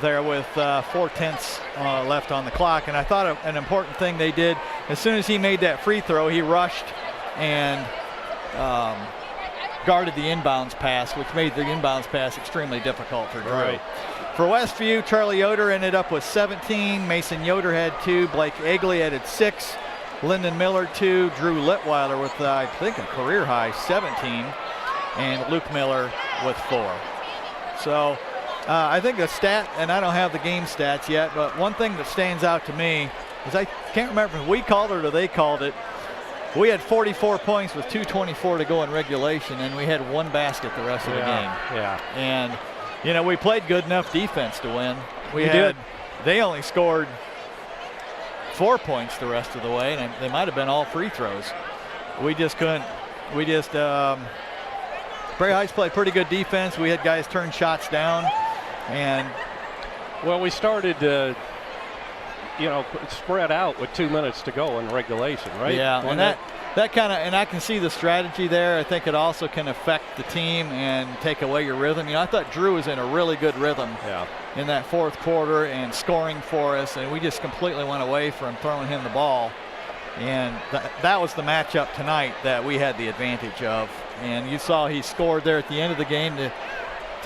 there with 4/10 left on the clock. And I thought an important thing they did, as soon as he made that free throw, he rushed and guarded the inbounds pass, which made the inbounds pass extremely difficult for Drew. Right. For Westview, Charlie Yoder ended up with 17. Mason Yoder had 2. Blake Egley added 6. Lyndon Miller 2, Drew Litweiler with, I think, a career high 17, and Luke Miller with 4. So I think the stat, and I don't have the game stats yet, but one thing that stands out to me is I can't remember if we called it or they called it. We had 44 points with 2:24 to go in regulation, and we had 1 basket the rest of the game. Yeah. And, you know, we played good enough defense to win. They only scored 4 points the rest of the way, and they might have been all free throws. We just couldn't. Prairie Heights played pretty good defense. We had guys turn shots down, and well, we started spread out with 2 minutes to go in regulation, right? Yeah, and that kind of, and I can see the strategy there. I think it also can affect the team and take away your rhythm. You know, I thought Drew was in a really good rhythm in that fourth quarter and scoring for us, and we just completely went away from throwing him the ball. And that was the matchup tonight that we had the advantage of. And you saw he scored there at the end of the game to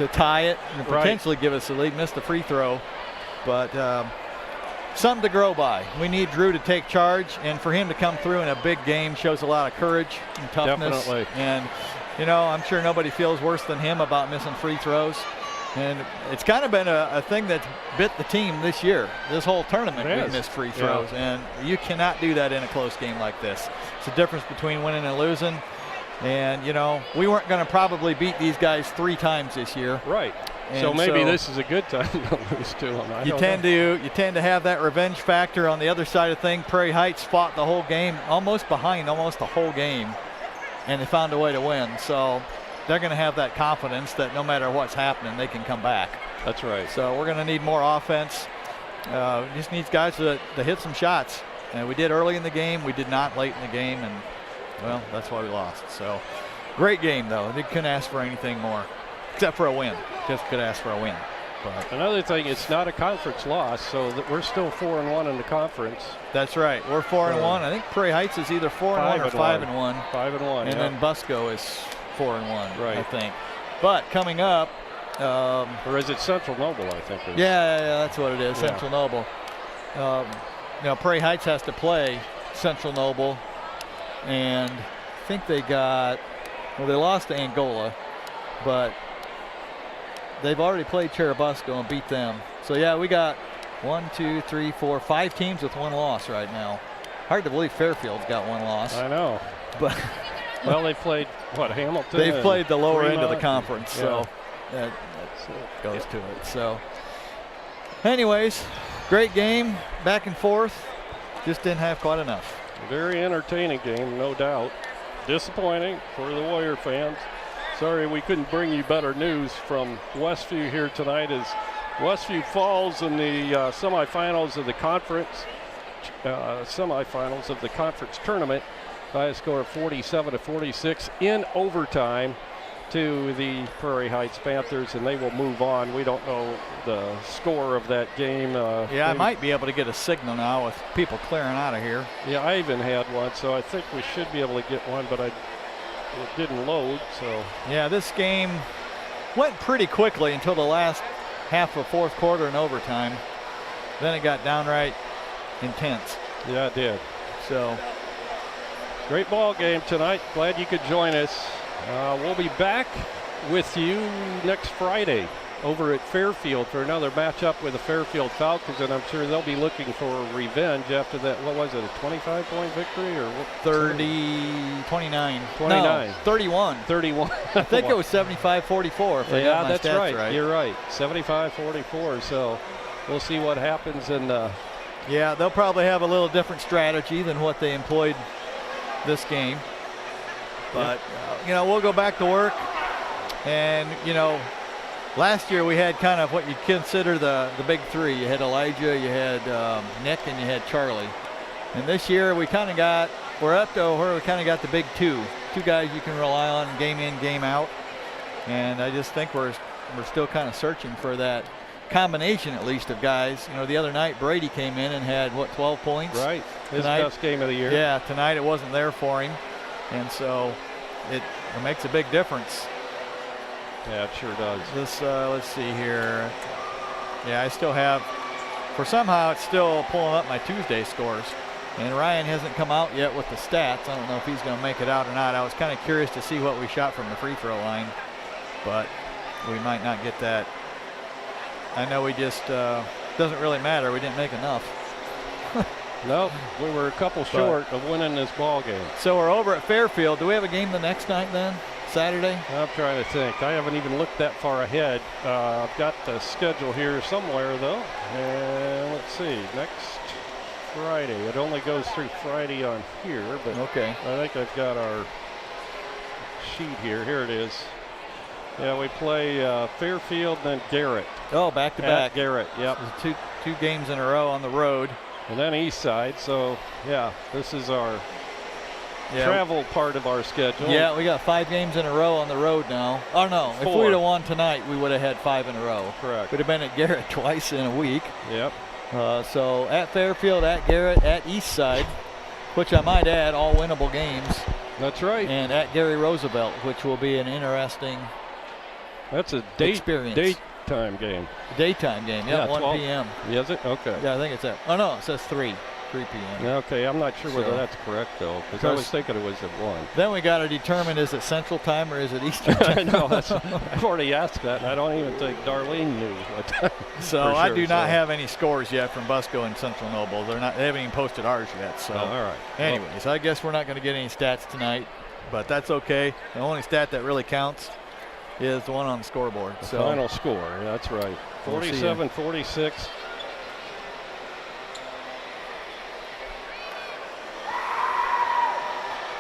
tie it and potentially give us the lead. Missed the free throw, but something to grow by. We need Drew to take charge, and for him to come through in a big game shows a lot of courage and toughness. Definitely. And, you know, I'm sure nobody feels worse than him about missing free throws. And it's kind of been a thing that's bit the team this year. This whole tournament, we missed free throws, and you cannot do that in a close game like this. It's the difference between winning and losing. And, you know, we weren't going to probably beat these guys 3 times this year. Right. And so maybe this is a good time to lose to them. You tend to have that revenge factor on the other side of things. Prairie Heights fought the whole game, almost the whole game, and they found a way to win. So they're going to have that confidence that no matter what's happening, they can come back. That's right. So we're going to need more offense. Just needs guys to hit some shots. And we did early in the game. We did not late in the game, and well, that's why we lost. So great game though. They couldn't ask for anything more, except for a win. Just could ask for a win. But another thing, it's not a conference loss, so that we're still 4-1 in the conference. That's right. We're 4-1. I think Prairie Heights is either 4-1 or 5-1. 5-1. And then Busco is 4-1. Right. I think. But coming up, or is it Central Noble? I think. Yeah, that's what it is. Yeah. Central Noble. Prairie Heights has to play Central Noble, and I think they lost to Angola, but they've already played Cherubusco and beat them. So yeah, we got 5 teams with 1 loss right now. Hard to believe Fairfield's got 1 loss. I know. But well, they played Hamilton. They've played the lower end of the conference, Yeah. so that goes to it. So, anyways, great game, back and forth. Just didn't have quite enough. Very entertaining game, no doubt. disappointing for the Warrior fans. Sorry we couldn't bring you better news from Westview here tonight, as Westview falls in the semifinals of the conference tournament by a score of 47-46 in overtime to the Prairie Heights Panthers, and they will move on. We don't know the score of that game. Yeah, I might be able to get a signal now with people clearing out of here. Yeah, I even had one, so I think we should be able to get one, but it didn't load. So yeah, this game went pretty quickly until the last half of fourth quarter and overtime. Then it got downright intense. Yeah, it did. So great ball game tonight. Glad you could join us. We'll be back with you next Friday over at Fairfield for another matchup with the Fairfield Falcons, and I'm sure they'll be looking for revenge after that. What was it, a 25-point victory or what? 29. 29. No, 31. 31. I think it was 75-44. Yeah, that's right. You're right. 75-44. So we'll see what happens. And yeah, they'll probably have a little different strategy than what they employed this game. But, you know, we'll go back to work. And, you know, last year we had kind of what you consider the big three. You had Elijah, you had Nick, and you had Charlie. And this year we're up to where we kind of got the big two guys you can rely on game in, game out. And I just think we're still kind of searching for that combination, at least, of guys. You know, the other night Brady came in and had, 12 points? Right. His best game of the year. Yeah, tonight it wasn't there for him. And so it makes a big difference. Yeah, it sure does. This, let's see here. Yeah, I still have, somehow it's still pulling up my Tuesday scores. And Ryan hasn't come out yet with the stats. I don't know if he's going to make it out or not. I was kind of curious to see what we shot from the free throw line, but we might not get that. I know we just, doesn't really matter. We didn't make enough. Nope, we were a couple short of winning this ball game. So we're over at Fairfield. Do we have a game the next night then? Saturday? I'm trying to think. I haven't even looked that far ahead. I've got the schedule here somewhere, though. And let's see, next Friday. It only goes through Friday on here, but okay. I think I've got our sheet here. Here it is. Yeah, we play Fairfield, then Garrett. Oh, back to back. Garrett, yep. So two games in a row on the road. And then East Side. So, yeah, this is our travel part of our schedule. Yeah, we got 5 games in a row on the road now. Oh, no. 4. If we would have won tonight, we would have had 5 in a row. Correct. We'd have been at Garrett twice in a week. Yep. So at Fairfield, at Garrett, at East Side, which I might add, all winnable games. That's right. And at Gary Roosevelt, which will be an interesting That's a experience. Daytime game. Daytime game, yeah, 1 p.m. Is it? Okay. Yeah, I think it's at, oh no, it says 3 p.m. Okay, I'm not sure whether that's correct, though, because I was thinking it was at 1. Then we got to determine, is it Central Time or is it Eastern Time? I know, I've already asked that, and I don't even think Darlene knew what time. So I do not have any scores yet from Busco and Central Noble. They haven't even posted ours yet. So all right. Anyways, I guess we're not going to get any stats tonight, but that's okay. The only stat that really counts is the one on the scoreboard. The final score, yeah, that's right. 47-46.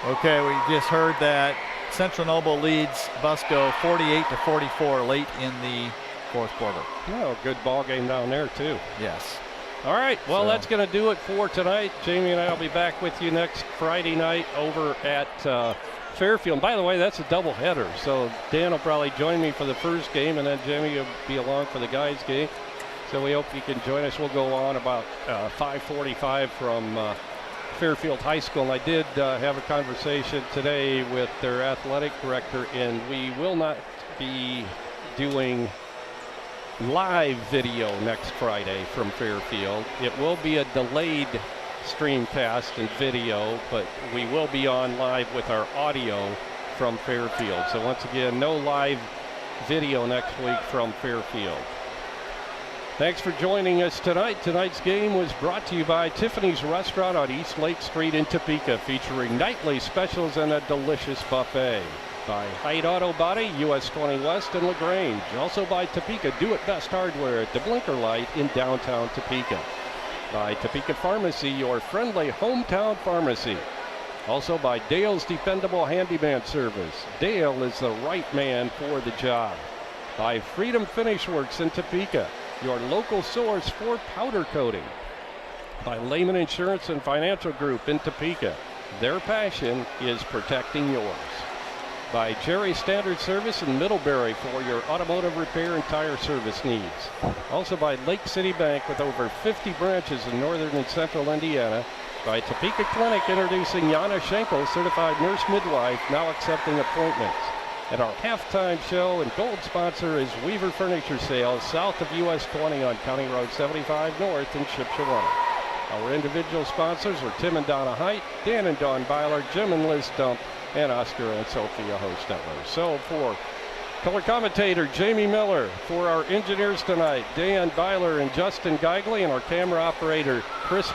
Okay, we just heard that Central Noble leads Busco 48-44 late in the fourth quarter. Oh, good ball game down there, too. Yes. All right, well, that's going to do it for tonight. Jamie and I will be back with you next Friday night over at Fairfield. And by the way, that's a doubleheader, so Dan will probably join me for the first game, and then Jamie will be along for the guys' game. So we hope you can join us. We'll go on about 5:45 from Fairfield High School. And I did have a conversation today with their athletic director, and we will not be doing live video next Friday from Fairfield. It will be a delayed streamcast and video, but we will be on live with our audio from Fairfield. So once again, no live video next week from Fairfield. Thanks for joining us tonight. Tonight's game was brought to you by Tiffany's Restaurant on East Lake Street in Topeka, featuring nightly specials and a delicious buffet. By Hyde Auto Body, US 20 West and LaGrange. Also by Topeka Do It Best Hardware at the Blinker Light in downtown Topeka. By Topeka Pharmacy, your friendly hometown pharmacy. Also by Dale's Dependable Handyman Service. Dale is the right man for the job. By Freedom Finish Works in Topeka, your local source for powder coating. By Lehman Insurance and Financial Group in Topeka. Their passion is protecting yours. By Jerry Standard Service in Middlebury for your automotive repair and tire service needs. Also by Lake City Bank with over 50 branches in northern and central Indiana. By Topeka Clinic introducing Yana Schenkel, certified nurse midwife, now accepting appointments. And our halftime show and gold sponsor is Weaver Furniture Sales, south of US 20 on County Road 75 North in Shipshewana. Our individual sponsors are Tim and Donna Height, Dan and Dawn Byler, Jim and Liz Stump, and Oscar and Sophia Hostetler. So for color commentator Jamie Miller, for our engineers tonight, Dan Byler and Justin Geigley, and our camera operator Chris